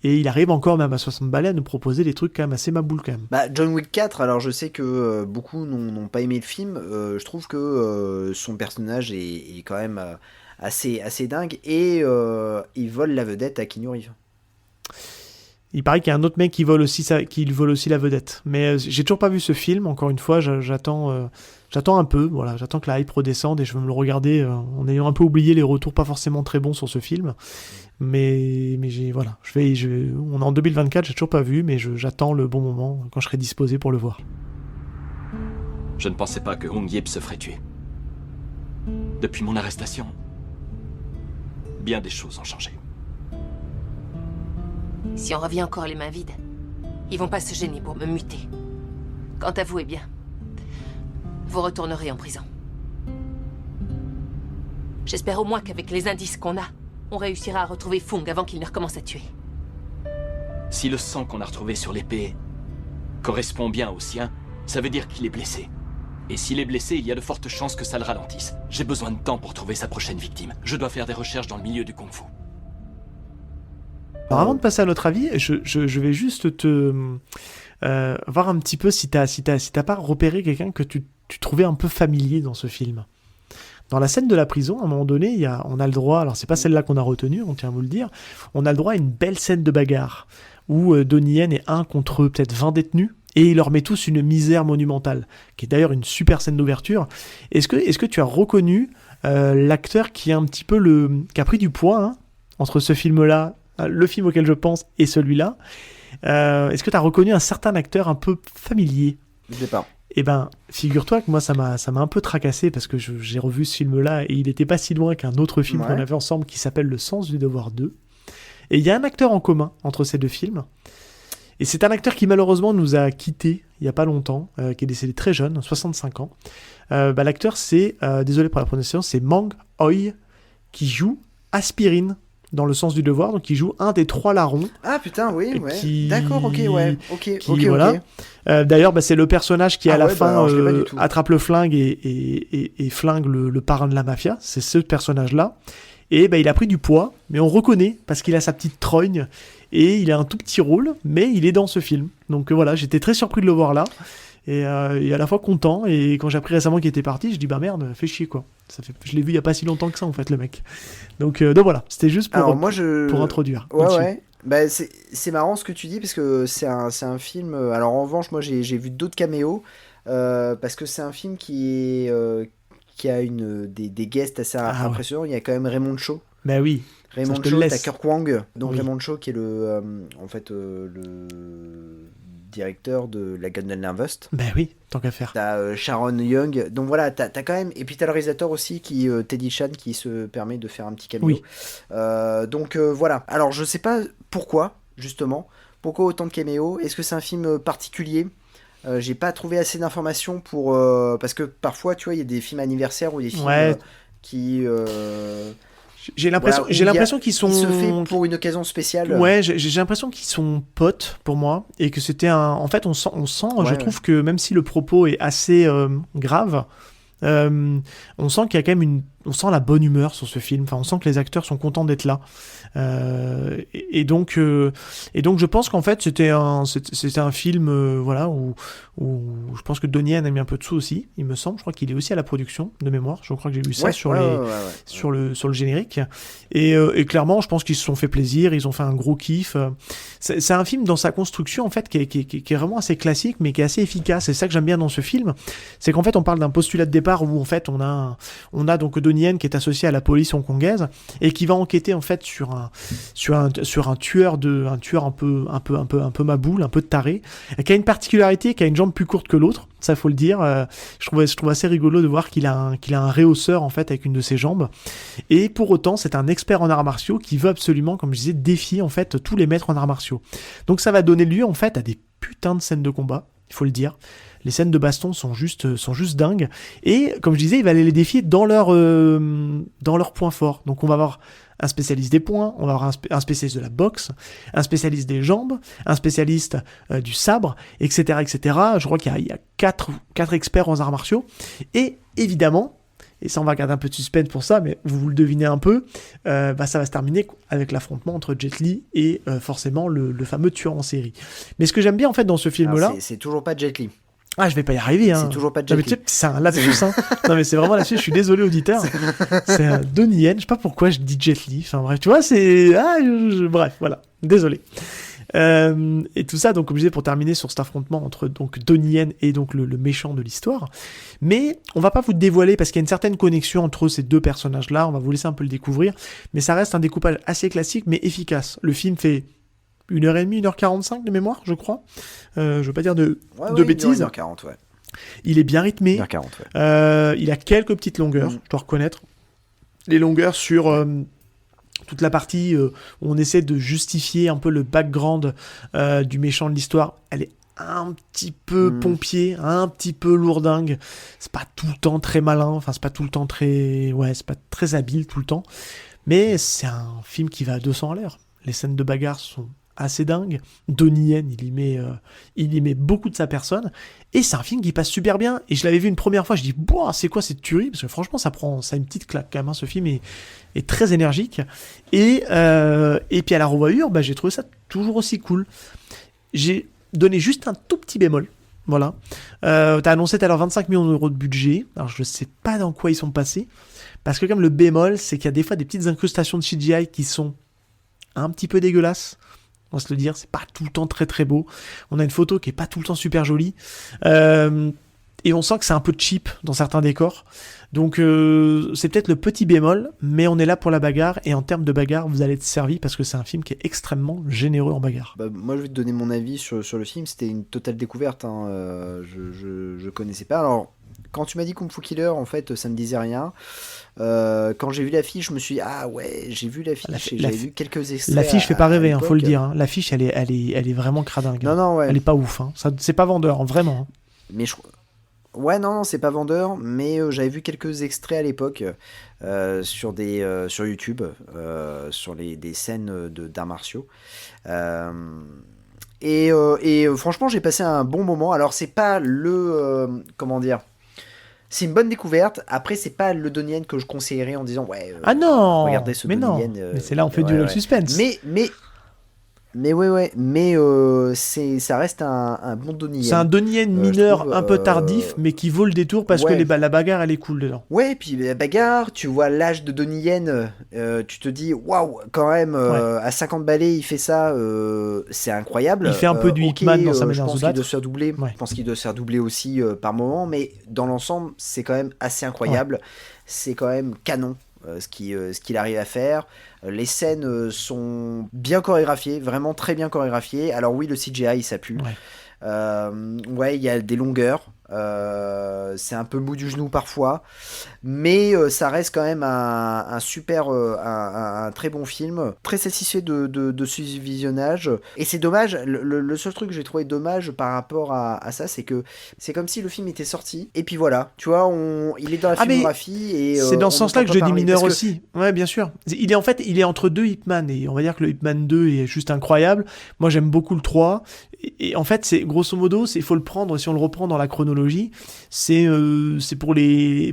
Et il arrive encore même à 60 balais à nous proposer des trucs quand même assez maboules quand même. John Wick 4, alors je sais que beaucoup n'ont pas aimé le film. Je trouve que son personnage est quand même assez dingue. Et il vole la vedette à Keanu Reeves. Il paraît qu'il y a un autre mec qui vole aussi la vedette. Mais j'ai toujours pas vu ce film. Encore une fois, j'attends un peu. Voilà, j'attends que la hype redescende et je veux me le regarder en ayant un peu oublié les retours pas forcément très bons sur ce film. Mais voilà, on est en 2024, j'ai toujours pas vu, mais j'attends le bon moment quand je serai disposé pour le voir. Je ne pensais pas que Hong Yip se ferait tuer. Depuis mon arrestation, bien des choses ont changé. Si on revient encore les mains vides, ils vont pas se gêner pour me muter. Quant à vous, eh bien, vous retournerez en prison. J'espère au moins qu'avec les indices qu'on a, on réussira à retrouver Fung avant qu'il ne recommence à tuer. Si le sang qu'on a retrouvé sur l'épée correspond bien au sien, ça veut dire qu'il est blessé. Et s'il est blessé, il y a de fortes chances que ça le ralentisse. J'ai besoin de temps pour trouver sa prochaine victime. Je dois faire des recherches dans le milieu du kung-fu. Alors avant de passer à notre avis, je vais juste te voir un petit peu si t'as pas repéré quelqu'un que tu trouvais un peu familier dans ce film. Dans la scène de la prison, à un moment donné, on a le droit, alors c'est pas celle-là qu'on a retenue, on tient à vous le dire, on a le droit à une belle scène de bagarre, où Donnie Yen est un contre peut-être 20 détenus, et il leur met tous une misère monumentale, qui est d'ailleurs une super scène d'ouverture. Est-ce que tu as reconnu l'acteur qui est un petit peu qui a pris du poids hein, entre ce film-là, le film auquel je pense, et celui-là? Est-ce que tu as reconnu un certain acteur un peu familier? Je sais pas. Eh ben, figure-toi que moi, ça m'a un peu tracassé parce que j'ai revu ce film-là et il n'était pas si loin qu'un autre film qu'on avait ensemble qui s'appelle Le Sens du Devoir 2. Et il y a un acteur en commun entre ces deux films. Et c'est un acteur qui malheureusement nous a quittés il n'y a pas longtemps, qui est décédé très jeune, 65 ans. L'acteur, c'est, désolé pour la prononciation, c'est Mang Hoi qui joue Aspirine dans Le Sens du Devoir, donc il joue un des trois larrons. Ah putain, oui, ouais. Qui... D'accord, ok, ouais. Ok. Voilà. D'ailleurs, c'est le personnage qui, à la fin, je l'ai pas du tout. attrape le flingue et flingue le parrain de la mafia. C'est ce personnage-là. Et il a pris du poids, mais on reconnaît, parce qu'il a sa petite trogne, et il a un tout petit rôle, mais il est dans ce film. Donc voilà, j'étais très surpris de le voir là, et à la fois content, et quand j'ai appris récemment qu'il était parti, je dis merde, fait chier quoi. Je l'ai vu il y a pas si longtemps que ça en fait, le mec. Donc voilà, c'était juste pour introduire. Ouais. C'est marrant ce que tu dis, parce que c'est un film... Alors en revanche, moi j'ai vu d'autres caméos, parce que c'est un film qui a des guests assez impressionnants. Il y a quand même Raymond Cho. Bah oui. Raymond je te Cho, laisse. t'as Kirk Wang, donc Oui. Raymond Cho qui est le directeur de la Gun Invest. Ben oui, tant qu'à faire. T'as Sharon Young, donc voilà, t'as quand même, et puis t'as le réalisateur aussi qui Teddy Chan qui se permet de faire un petit caméo. Oui. Donc voilà. Alors je sais pas pourquoi justement, pourquoi autant de caméos. Est-ce que c'est un film particulier? J'ai pas trouvé assez d'informations pour parce que parfois tu vois il y a des films anniversaires ou des films Ouais. qui J'ai l'impression, voilà, où j'ai il y a- l'impression qu'ils sont. il se fait pour une occasion spéciale. Ouais, j'ai l'impression qu'ils sont potes pour moi et que c'était un. En fait, on sent, Ouais, je ouais. trouve que même si le propos est assez grave, on sent qu'il y a quand même on sent la bonne humeur sur ce film. Enfin, on sent que les acteurs sont contents d'être là. Et donc, je pense qu'en fait, c'était un film, voilà, où je pense que Donnie Yen a mis un peu de sous aussi. Il me semble. Je crois qu'il est aussi à la production de mémoire. Je crois que j'ai lu ça Ouais, sur ouais, les. ouais, ouais. Sur le générique et clairement je pense qu'ils se sont fait plaisir, ils ont fait un gros kiff. C'est un film dans sa construction en fait qui est vraiment assez classique mais qui est assez efficace. C'est ça que j'aime bien dans ce film, c'est qu'en fait on parle d'un postulat de départ où en fait on a donc Donnie Yen qui est associé à la police hongkongaise et qui va enquêter en fait sur un tueur un peu maboule, un peu taré, qui a une particularité, qui a une jambe plus courte que l'autre. Ça faut le dire. Je trouve assez rigolo de voir qu'il a un réhausseur en fait avec une de ses jambes. Et pour autant, c'est un expert en arts martiaux qui veut absolument, comme je disais, défier en fait tous les maîtres en arts martiaux. Donc ça va donner lieu en fait à des putains de scènes de combat. Il faut le dire. Les scènes de baston sont juste dingues. Et comme je disais, il va aller les défier dans leur point fort. Donc on va avoir un spécialiste des poings, on va avoir un spécialiste de la boxe, un spécialiste des jambes, un spécialiste du sabre, etc., etc. Je crois qu'il y a quatre experts en arts martiaux. Et évidemment, et ça on va garder un peu de suspense pour ça, mais vous le devinez un peu, ça va se terminer avec l'affrontement entre Jet Li et forcément le fameux tueur en série. Mais ce que j'aime bien en fait dans ce film-là... Alors, c'est toujours pas Jet Li. Ah, je vais pas y arriver, hein. C'est toujours pas Non, Jet mais Li. tu sais, c'est un lapsus, hein. Non, mais c'est vraiment un lapsus, je suis désolé, auditeur. C'est un Donnie Yen, je sais pas pourquoi je dis Jet Li. Enfin, bref, tu vois, c'est. Bref, voilà. Désolé. Et tout ça, donc, comme je disais, pour terminer sur cet affrontement entre donc Donnie Yen et donc le méchant de l'histoire. Mais on va pas vous dévoiler parce qu'il y a une certaine connexion entre ces deux personnages-là. On va vous laisser un peu le découvrir. Mais ça reste un découpage assez classique, mais efficace. Le film fait 1h30, 1h45 de mémoire, je crois. Je veux pas dire de bêtises. 1h40, ouais. Il est bien rythmé. 1h40, ouais. Il a quelques petites longueurs, je dois reconnaître. Les longueurs sur toute la partie où on essaie de justifier un peu le background du méchant de l'histoire, elle est un petit peu pompier, un petit peu lourdingue. C'est pas tout le temps très malin, enfin c'est pas tout le temps très... Ouais, c'est pas très habile tout le temps. Mais c'est un film qui va à 200 à l'heure. Les scènes de bagarre sont assez dingue. Donnie Yen, il y met beaucoup de sa personne. Et c'est un film qui passe super bien. Et je l'avais vu une première fois, je dis, boah, c'est quoi cette tuerie? Parce que franchement, ça a une petite claque quand même. Hein. Ce film est très énergique. Et puis à la revoyure, j'ai trouvé ça toujours aussi cool. J'ai donné juste un tout petit bémol. Voilà. T'as annoncé tout à l'heure 25 millions d'euros de budget. Alors je sais pas dans quoi ils sont passés. Parce que comme le bémol, c'est qu'il y a des fois des petites incrustations de CGI qui sont un petit peu dégueulasses. On va se le dire, c'est pas tout le temps très très beau. On a une photo qui est pas tout le temps super jolie. Et on sent que c'est un peu cheap dans certains décors. Donc c'est peut-être le petit bémol, mais on est là pour la bagarre. Et en termes de bagarre, vous allez être servi parce que c'est un film qui est extrêmement généreux en bagarre. Moi, je vais te donner mon avis sur le film. C'était une totale découverte. Hein. Je connaissais pas. Alors, quand tu m'as dit Kung Fu Killer, en fait, ça me disait rien. Quand j'ai vu l'affiche, je me suis dit, ah ouais, j'ai vu l'affiche et j'avais vu quelques extraits. L'affiche fait pas rêver, faut le dire. Hein. L'affiche, elle est vraiment cradingue. Non, ouais. Elle est pas ouf. Hein. Ça, c'est pas vendeur, hein, vraiment. Hein. Mais ouais, non, c'est pas vendeur, mais j'avais vu quelques extraits à l'époque sur YouTube, sur des scènes d'arts martiaux. Et franchement, j'ai passé un bon moment. Alors, c'est pas comment dire, c'est une bonne découverte. Après, c'est pas le Donnie Yen que je conseillerais en disant ouais. Ah non. Regardez ce Donnie Yen. Mais c'est là on fait durer le suspense. Mais ça reste un bon Donnie Yen. C'est un Donnie Yen mineur, un peu tardif, mais qui vaut le détour parce que la bagarre elle est cool dedans. Ouais, puis la bagarre, tu vois l'âge de Donnie Yen, tu te dis waouh, quand même, à 50 balais il fait ça, c'est incroyable. Il fait un peu du Hitman dans sa manière de se battre. Je pense qu'il doit se faire doubler aussi par moment, mais dans l'ensemble, c'est quand même assez incroyable. Ouais. C'est quand même canon. ce qu'il arrive à faire. Les scènes sont bien chorégraphiées, vraiment très bien chorégraphiées. Alors oui, le CGI, ça pue. Ouais, il y a des longueurs. C'est un peu mou du genou parfois, mais ça reste quand même un super, un très bon film, très satisfait de ce visionnage. Et c'est dommage, le seul truc que j'ai trouvé dommage par rapport à ça, c'est que c'est comme si le film était sorti, et puis voilà, tu vois, il est dans la filmographie, et c'est dans ce sens-là que je dis mineur que... aussi. Ouais, bien sûr. Il est entre deux Hitman, et on va dire que le Hitman 2 est juste incroyable. Moi, j'aime beaucoup le 3. Et en fait, c'est grosso modo, il faut le prendre, si on le reprend dans la chronologie, c'est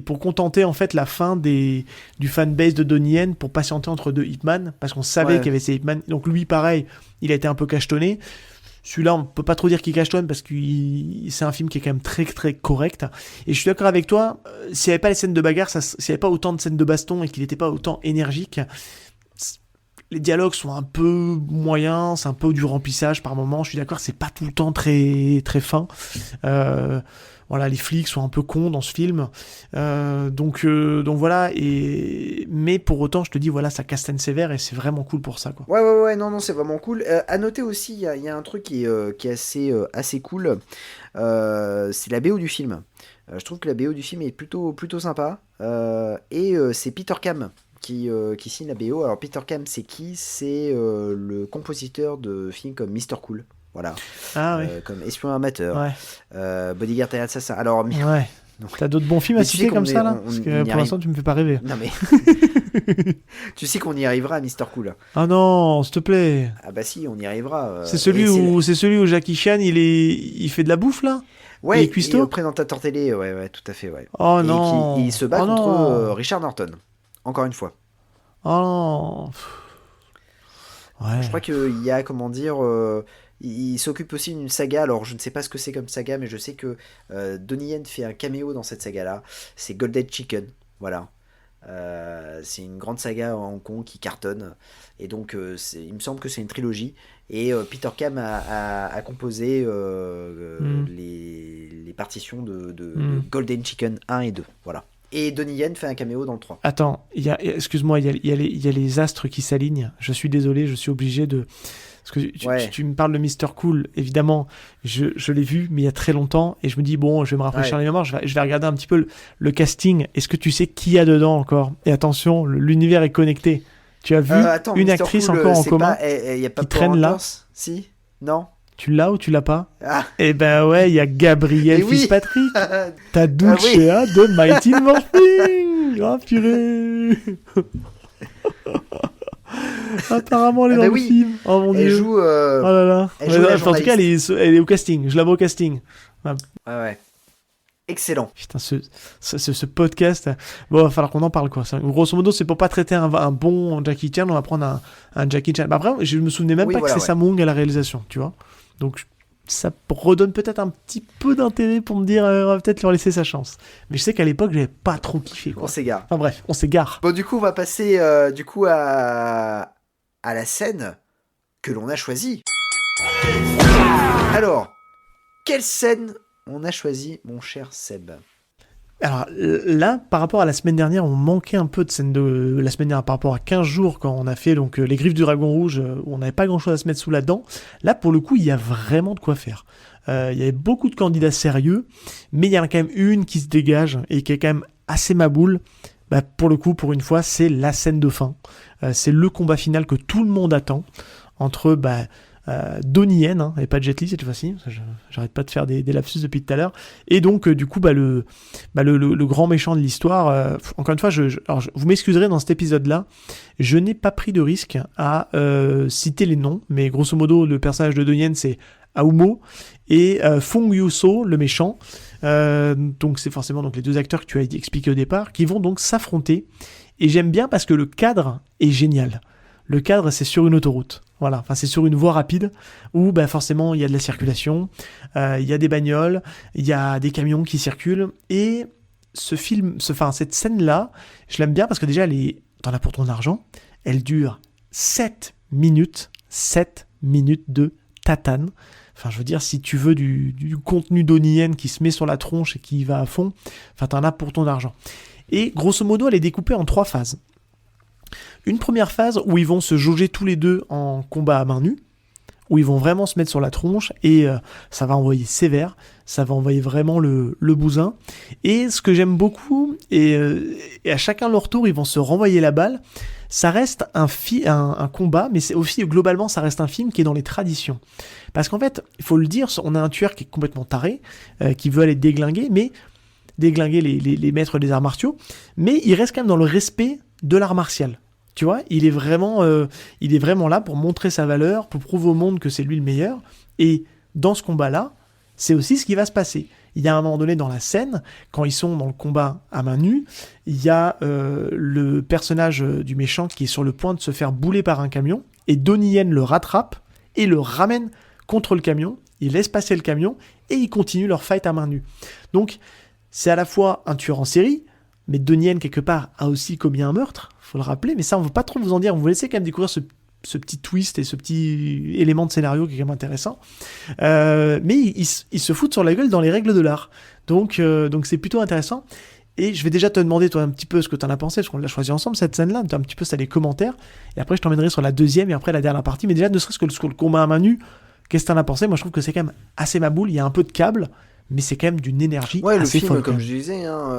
pour contenter en fait la fin du fanbase de Donnie Yen, pour patienter entre deux Hitman, parce qu'on savait qu'il y avait ces Hitman. Donc lui, pareil, il a été un peu cachetonné. Celui-là, on peut pas trop dire qu'il cachetonne, parce que c'est un film qui est quand même très très correct. Et je suis d'accord avec toi, s'il n'y avait pas les scènes de bagarre, s'il n'y avait pas autant de scènes de baston et qu'il n'était pas autant énergique, les dialogues sont un peu moyens, c'est un peu du remplissage par moment. Je suis d'accord, c'est pas tout le temps très très fin. Voilà, les flics sont un peu cons dans ce film. Donc voilà. Mais pour autant, je te dis, voilà, ça castagne sévère et c'est vraiment cool pour ça, quoi. Ouais, non, c'est vraiment cool. À noter aussi, il y a un truc qui est assez cool. C'est la BO du film. Je trouve que la BO du film est plutôt sympa. Et c'est Peter Kam qui signe la BO. Alors Peter Kam, c'est qui ? C'est le compositeur de films comme Mr. Cool. Voilà. Ah oui. Comme Espion amateur. Ouais. Bodyguard et assassin. Alors, ouais. Donc, t'as d'autres bons films à citer comme ça, là ? Parce que pour l'instant, tu me fais pas rêver. Non mais... tu sais qu'on y arrivera à Mr. Cool. Ah non, s'il te plaît. Ah bah si, on y arrivera. C'est celui où Jackie Chan, il fait de la bouffe, là ? Ouais, il est présentateur télé, ouais, tout à fait, ouais. Oh et non. Il se bat contre Richard Norton. Encore une fois. Oh non. Ouais. Je crois qu'il y a, comment dire... il s'occupe aussi d'une saga, alors je ne sais pas ce que c'est comme saga, mais je sais que Donnie Yen fait un caméo dans cette saga-là. C'est Golden Chicken, voilà. C'est une grande saga à Hong Kong qui cartonne. Et donc, il me semble que c'est une trilogie. Et Peter Kam a composé les partitions de Golden Chicken 1 et 2, voilà. Et Donnie Yen fait un caméo dans le 3. Attends, excuse-moi, il y a les astres qui s'alignent. Je suis désolé, je suis obligé de... Parce que tu me parles de Mr. Cool, évidemment, je l'ai vu, mais il y a très longtemps, et je me dis, bon, je vais me rafraîchir les mémoires, je vais regarder un petit peu le casting. Est-ce que tu sais qui y a dedans encore ? Et attention, l'univers est connecté. Tu as vu une Mr. actrice Cool, encore en commun y a pas qui traîne là ? Si ? Non ? Tu l'as ou tu l'as pas ? Ah. Eh ben ouais, il y a Gabriel Fitzpatrick. Ta Dulcea de Mighty Morphing. Ah purée. Apparemment, elle est dans le film. Oh mon dieu. Elle joue. Oh là là. En tout cas, elle est au casting. Je la vois au casting. Ouais. Excellent. Putain, ce podcast. Bon, il va falloir qu'on en parle, quoi. Grosso modo, c'est pour pas traiter un bon Jackie Chan, on va prendre un Jackie Chan. Bah, après, je me souvenais même pas que c'est Samung à la réalisation, tu vois. Donc, ça redonne peut-être un petit peu d'intérêt pour me dire, on va peut-être leur laisser sa chance. Mais je sais qu'à l'époque, j'avais pas trop kiffé, quoi. On s'égare. Enfin bref, on s'égare. Bon, du coup, on va passer à la scène que l'on a choisie. Alors, quelle scène on a choisi, mon cher Seb ? Alors là, par rapport à la semaine dernière, on manquait un peu de scène de la semaine dernière par rapport à 15 jours quand on a fait donc les Griffes du Dragon Rouge, où on n'avait pas grand-chose à se mettre sous la dent. Là, pour le coup, il y a vraiment de quoi faire. Il y avait beaucoup de candidats sérieux, mais il y en a quand même une qui se dégage et qui est quand même assez maboule. Bah, pour le coup, pour une fois, c'est la scène de fin. C'est le combat final que tout le monde attend entre Donnie Yen, et pas Jet Li cette fois-ci, j'arrête pas de faire des lapsus depuis tout à l'heure, et donc du coup le grand méchant de l'histoire. Encore une fois, vous m'excuserez, dans cet épisode-là, je n'ai pas pris de risque à citer les noms, mais grosso modo, le personnage de Donnie Yen, c'est Aomo, et Fong Yu-so, le méchant. Donc c'est forcément donc les deux acteurs que tu as expliqué au départ, qui vont donc s'affronter, et j'aime bien parce que le cadre est génial. Le cadre, c'est sur une autoroute. Voilà, enfin c'est sur une voie rapide où forcément il y a de la circulation, il y a des bagnoles, il y a des camions qui circulent, et cette scène-là, je l'aime bien parce que déjà t'en as pour ton argent, elle dure 7 minutes de tatane. Enfin, je veux dire, si tu veux du contenu Donnie Yen qui se met sur la tronche et qui va à fond, enfin t'en as pour ton argent. Et grosso modo, elle est découpée en 3 phases. une première phase où ils vont se jauger tous les deux en combat à main nue, où ils vont vraiment se mettre sur la tronche, et ça va envoyer sévère, ça va envoyer vraiment le bousin. Et ce que j'aime beaucoup, et à chacun leur tour, ils vont se renvoyer la balle. Ça reste un combat, mais c'est aussi, globalement, ça reste un film qui est dans les traditions. Parce qu'en fait, il faut le dire, on a un tueur qui est complètement taré, qui veut aller déglinguer les maîtres des arts martiaux, mais il reste quand même dans le respect de l'art martial. Tu vois, il est vraiment là pour montrer sa valeur, pour prouver au monde que c'est lui le meilleur. Et dans ce combat-là, c'est aussi ce qui va se passer. Il y a un moment donné dans la scène, quand ils sont dans le combat à main nue, il y a le personnage du méchant qui est sur le point de se faire bouler par un camion, et Donnie Yen le rattrape et le ramène contre le camion. Il laisse passer le camion et ils continuent leur fight à main nue. Donc, c'est à la fois un tueur en série, mais Donnie Yen, quelque part, a aussi commis un meurtre, faut le rappeler, mais ça, on ne veut pas trop vous en dire, on vous laisser quand même découvrir ce petit twist et ce petit élément de scénario qui est quand même intéressant. Mais il se fout sur la gueule dans les règles de l'art. Donc c'est plutôt intéressant. Et je vais déjà te demander, toi, un petit peu ce que tu en as pensé, parce qu'on l'a choisi ensemble, cette scène-là, un petit peu ça, les commentaires, et après je t'emmènerai sur la deuxième, et après la dernière partie, mais déjà, ne serait-ce que le combat à main nue, qu'est-ce que tu en as pensé? Moi, je trouve que c'est quand même assez ma boule, il y a un peu de câble, mais c'est quand même d'une énergie Ouais, assez le film, folle. comme je disais, hein,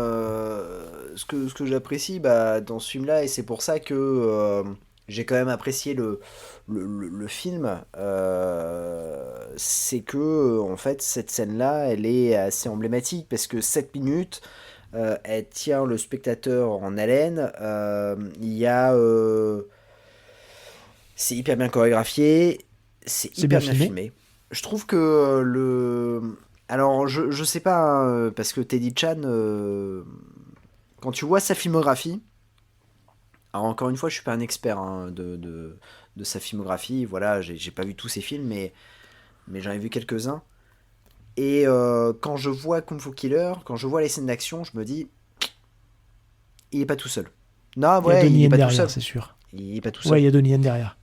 ce que j'apprécie dans ce film-là, et c'est pour ça que j'ai quand même apprécié le film, c'est que, en fait, cette scène-là, elle est assez emblématique, parce que 7 minutes, elle tient le spectateur en haleine, il y a... c'est hyper bien chorégraphié, c'est hyper bien filmé. Je trouve que Alors, je sais pas, hein, parce que Teddy Chan, quand tu vois sa filmographie, alors encore une fois, je suis pas un expert hein, de sa filmographie, voilà, j'ai pas vu tous ses films, mais j'en ai vu quelques-uns. Et quand je vois Kung Fu Killer, quand je vois les scènes d'action, je me dis, il est pas tout seul. Non, ouais, il est pas tout seul. C'est sûr. Il est pas tout seul. Ouais, il y a Donnie Yen derrière.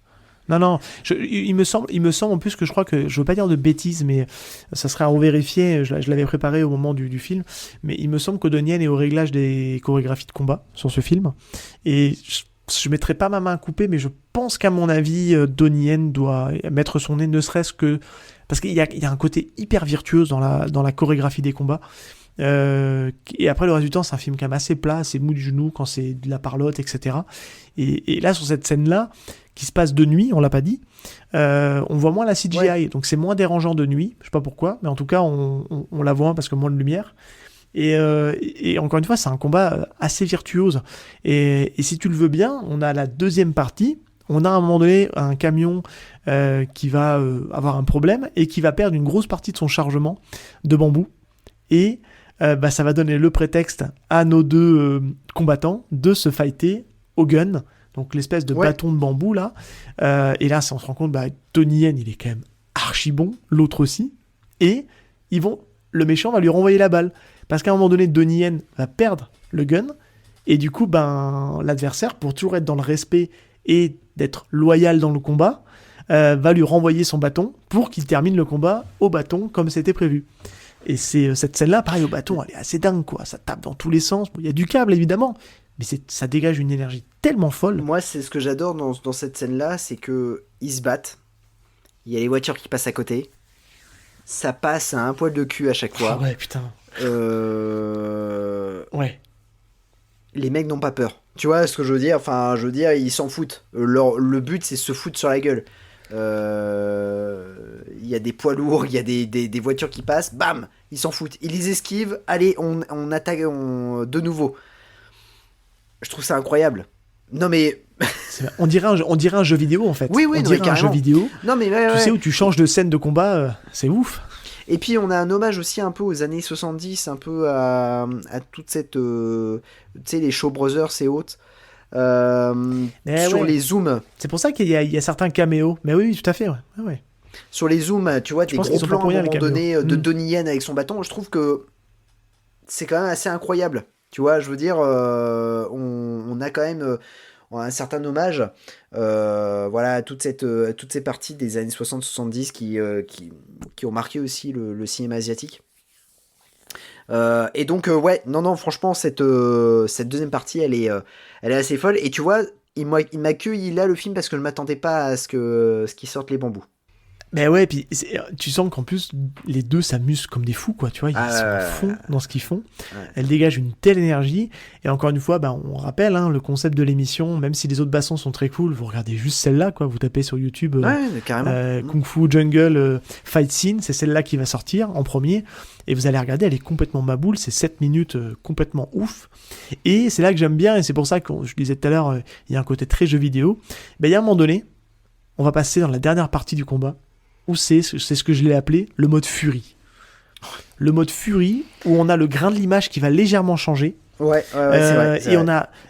Non, il me semble en plus que je crois que, je veux pas dire de bêtises, mais ça serait à revérifier, je l'avais préparé au moment du film, mais il me semble que Donnie Yen est au réglage des chorégraphies de combat sur ce film, et je mettrai pas ma main à couper, mais je pense qu'à mon avis, Donnie Yen doit mettre son nez, ne serait-ce que, parce qu'il y a un côté hyper virtuose dans la chorégraphie des combats, et après le reste du temps c'est un film quand même assez plat, assez mou du genou quand c'est de la parlotte, etc. Et là sur cette scène là qui se passe de nuit, on l'a pas dit, on voit moins la CGI, ouais. Donc c'est moins dérangeant de nuit, je sais pas pourquoi, mais en tout cas on la voit parce que moins de lumière, et encore une fois c'est un combat assez virtuose, et si tu le veux bien, on a la deuxième partie. On a à un moment donné un camion qui va avoir un problème et qui va perdre une grosse partie de son chargement de bambou, et ça va donner le prétexte à nos deux combattants de se fighter au gun, donc l'espèce de bâton de bambou là, et là on se rend compte, Donnie Yen il est quand même archi bon, l'autre aussi, et le méchant va lui renvoyer la balle, parce qu'à un moment donné Donnie Yen va perdre le gun, et du coup l'adversaire, pour toujours être dans le respect et d'être loyal dans le combat, va lui renvoyer son bâton pour qu'il termine le combat au bâton comme c'était prévu. Et c'est cette scène-là, pareil, au bâton, elle est assez dingue, quoi. Ça tape dans tous les sens. Il y a du câble, évidemment, mais ça dégage une énergie tellement folle. Moi, c'est ce que j'adore dans cette scène-là, c'est que ils se battent. Il y a les voitures qui passent à côté. Ça passe à un poil de cul à chaque fois. Ah ouais, putain. Ouais. Les mecs n'ont pas peur. Tu vois ce que je veux dire? Enfin, je veux dire, ils s'en foutent. Le but, c'est se foutre sur la gueule. Il y a des poids lourds, il y a des voitures qui passent, bam, ils s'en foutent, ils les esquivent, allez, on attaque de nouveau. Je trouve ça incroyable. Non mais on dirait un jeu vidéo en fait. Oui, on dirait un jeu vidéo. Non mais tu sais, où tu changes de scène de combat, c'est ouf. Et puis on a un hommage aussi un peu aux années 70, un peu à toute cette tu sais, les Shaw Brothers et autres. Sur les zooms. C'est pour ça qu'il y a certains caméos. Mais oui, tout à fait. Ouais. Sur les zooms, tu vois, des gros plans à un moment donné de Donnie Yen avec son bâton. Je trouve que c'est quand même assez incroyable. Tu vois, je veux dire, on a quand même un certain hommage voilà, à toutes ces parties des années 60-70 qui ont marqué aussi le cinéma asiatique. Et donc, non, franchement, cette deuxième partie, elle est assez folle. Et tu vois, il m'a accueilli là le film parce que je m'attendais pas à ce qu'ils sortent les bambous. Mais ouais, puis tu sens qu'en plus, les deux s'amusent comme des fous, quoi, tu vois, ils sont à fond dans ce qu'ils font. Ouais. Elle dégage une telle énergie, et encore une fois, on rappelle, le concept de l'émission, même si les autres bassons sont très cool, vous regardez juste celle-là, quoi, vous tapez sur YouTube Carrément. Kung Fu Jungle Fight Scene, c'est celle-là qui va sortir en premier, et vous allez regarder, elle est complètement maboule, c'est 7 minutes complètement ouf, et c'est là que j'aime bien, et c'est pour ça que je disais tout à l'heure, il y a un côté très jeu vidéo, il y a un moment donné, on va passer dans la dernière partie du combat, où c'est ce que je l'ai appelé le mode furie. Le mode furie, où on a le grain de l'image qui va légèrement changer. Ouais, c'est vrai.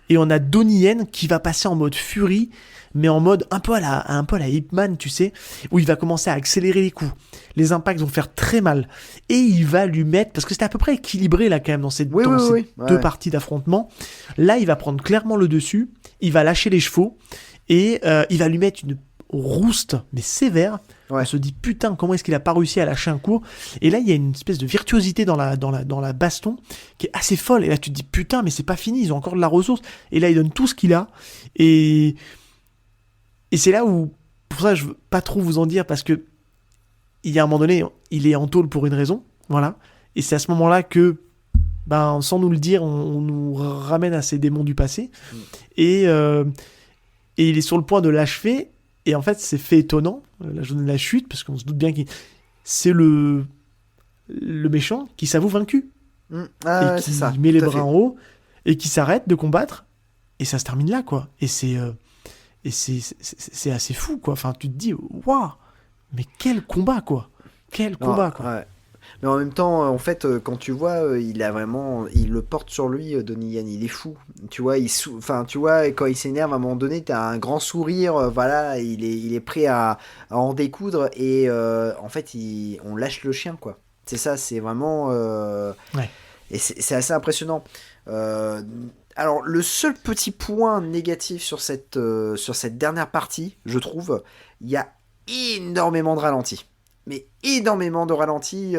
Et on a Donnie Yen qui va passer en mode furie, mais en mode un peu à la Ip Man, tu sais, où il va commencer à accélérer les coups. Les impacts vont faire très mal. Et il va lui mettre, parce que c'était à peu près équilibré là quand même dans ces deux parties d'affrontement. Là, il va prendre clairement le dessus, il va lâcher les chevaux, et il va lui mettre une rouste, mais sévère. On se dit putain, comment est-ce qu'il a pas réussi à lâcher un coup. Et là il y a une espèce de virtuosité dans la baston qui est assez folle, et là tu te dis putain, mais c'est pas fini, ils ont encore de la ressource, et là il donne tout ce qu'il a, et c'est là où, pour ça je veux pas trop vous en dire, parce que il y a un moment donné, il est en tôle pour une raison, voilà, et c'est à ce moment-là que sans nous le dire, on nous ramène à ces démons du passé, et il est sur le point de l'achever. Et en fait, c'est fait étonnant, la journée de la chute, parce qu'on se doute bien que c'est le méchant qui s'avoue vaincu. Et qui met les bras en haut, et qui s'arrête de combattre, et ça se termine là, quoi. Et c'est assez fou, quoi. Enfin, tu te dis, waouh, mais quel combat, quoi. Quel combat, quoi. Ouais. Mais en même temps, en fait, quand tu vois, il le porte sur lui, Donnie Yen, il est fou. Tu vois, tu vois, quand il s'énerve, à un moment donné, t'as un grand sourire, voilà, il est prêt à en découdre, et en fait, on lâche le chien, quoi. C'est ça, c'est vraiment... Et c'est assez impressionnant. Alors, le seul petit point négatif sur cette dernière partie, je trouve, il y a énormément de ralentis. Mais énormément de ralentis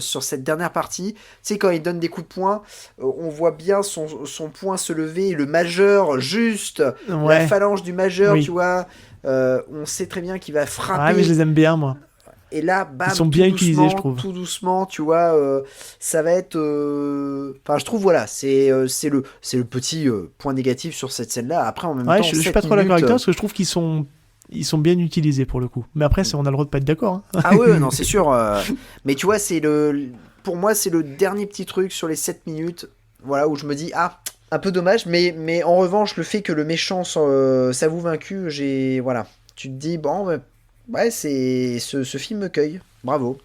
sur cette dernière partie. Tu sais, quand il donne des coups de poing, on voit bien son poing se lever, le majeur, juste, la phalange du majeur, tu vois. On sait très bien qu'il va frapper. Ouais, mais je les aime bien, moi. Et là, bam, ils sont bien utilisés, je trouve. Tout doucement, tu vois, ça va être... Enfin, je trouve, voilà, c'est le petit point négatif sur cette scène-là. Après, en même temps, je suis pas trop d'accord avec toi, parce que je trouve qu'ils sont bien utilisés pour le coup. Mais après, on a le droit de pas être d'accord. Hein. Ah ouais, non, c'est sûr. Mais tu vois, pour moi, c'est le dernier petit truc sur les 7 minutes, voilà, où je me dis, un peu dommage, mais en revanche, le fait que le méchant s'avoue vaincu, voilà. Tu te dis, bon, ouais, ce film me cueille. Bravo.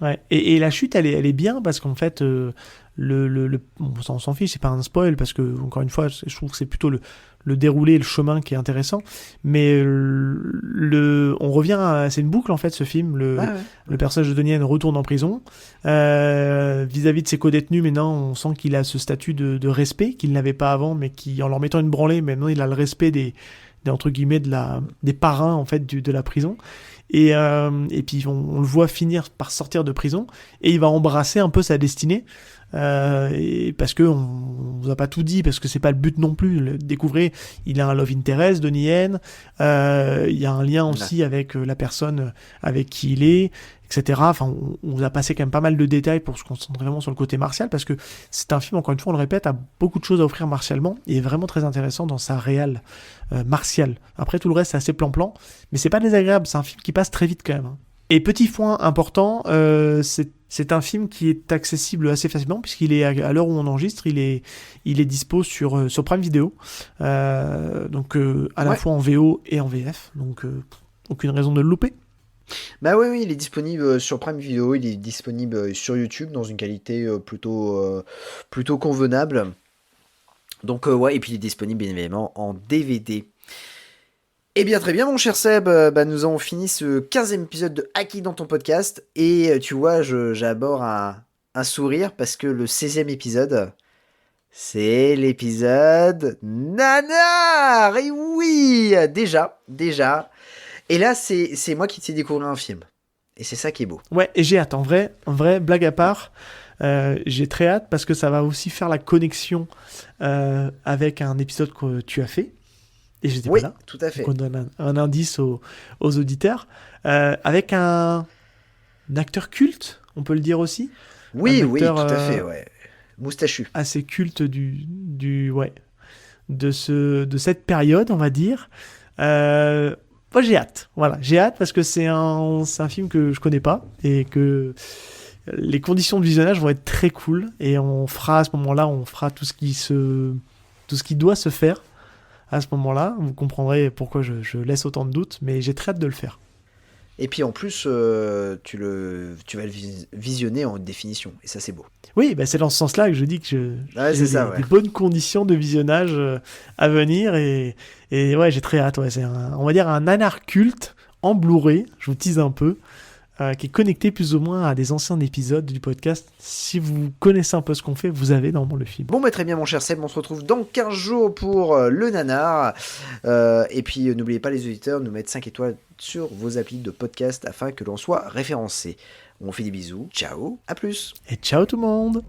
Ouais. Et la chute, elle est bien, parce qu'en fait, on s'en fiche, c'est pas un spoil, parce que, encore une fois, je trouve que c'est plutôt le déroulé et le chemin qui est intéressant, mais on revient c'est une boucle en fait, ce film. Le personnage de Donnie Yen retourne en prison vis-à-vis de ses co-détenus. Maintenant on sent qu'il a ce statut de respect qu'il n'avait pas avant, mais qui, en leur mettant une branlée, maintenant il a le respect des entre guillemets des parrains en fait de la prison, et puis on le voit finir par sortir de prison, et il va embrasser un peu sa destinée. Et parce que on vous a pas tout dit, parce que c'est pas le but non plus. Découvrez, il a un love interest, Donnie Yen, il y a un lien aussi avec la personne avec qui il est, etc. Enfin, on vous a passé quand même pas mal de détails pour se concentrer vraiment sur le côté martial, parce que c'est un film, encore une fois, on le répète, a beaucoup de choses à offrir martialement, et est vraiment très intéressant dans sa réal martiale. Après, tout le reste, c'est assez plan-plan, mais c'est pas désagréable, c'est un film qui passe très vite quand même. Hein. Et petit point important, c'est un film qui est accessible assez facilement, puisqu'il est, à l'heure où on enregistre, il est dispo sur Prime Video, donc à la fois en VO et en VF, donc aucune raison de le louper. Bah oui, il est disponible sur Prime Video, il est disponible sur YouTube dans une qualité plutôt convenable. Donc et puis il est disponible bien évidemment en DVD. Eh bien très bien mon cher Seb, nous avons fini ce 15e épisode de Haki dans ton podcast, et tu vois, j'aborde un sourire, parce que le 16e épisode, c'est l'épisode Nanar. Et oui, déjà. Et là, c'est moi qui t'ai découvert un film. Et c'est ça qui est beau. Ouais, et j'ai hâte, en vrai, blague à part, j'ai très hâte, parce que ça va aussi faire la connexion avec un épisode que tu as fait. et j'étais Oui, pas là. tout à fait. Donc on donne un indice aux auditeurs. Avec un acteur culte, on peut le dire aussi. Oui, Un oui, acteur, tout à fait, ouais. Moustachu. assez culte de cette période, on va dire. Moi, j'ai hâte. Voilà, j'ai hâte parce que c'est un film que je connais pas et que les conditions de visionnage vont être très cool. Et on fera à ce moment-là, tout ce qui doit se faire à ce moment-là. Vous comprendrez pourquoi je laisse autant de doutes, mais j'ai très hâte de le faire. Et puis en plus, tu vas le visionner en haute définition. Et ça, c'est beau. Oui, bah c'est dans ce sens-là que je dis que Ouais, j'ai c'est ça, ouais. des bonnes conditions de visionnage à venir et ouais, j'ai très hâte. Ouais, c'est on va dire un nanar culte en Blu-ray, je vous tease un peu, qui est connecté plus ou moins à des anciens épisodes du podcast. Si vous connaissez un peu ce qu'on fait, vous avez normalement le film. Bon, bah, très bien, mon cher Seb, on se retrouve dans 15 jours pour le nanar. Et puis, n'oubliez pas, les auditeurs, nous mettre 5 étoiles sur vos applis de podcast afin que l'on soit référencé. On fait des bisous. Ciao, à plus. Et ciao tout le monde!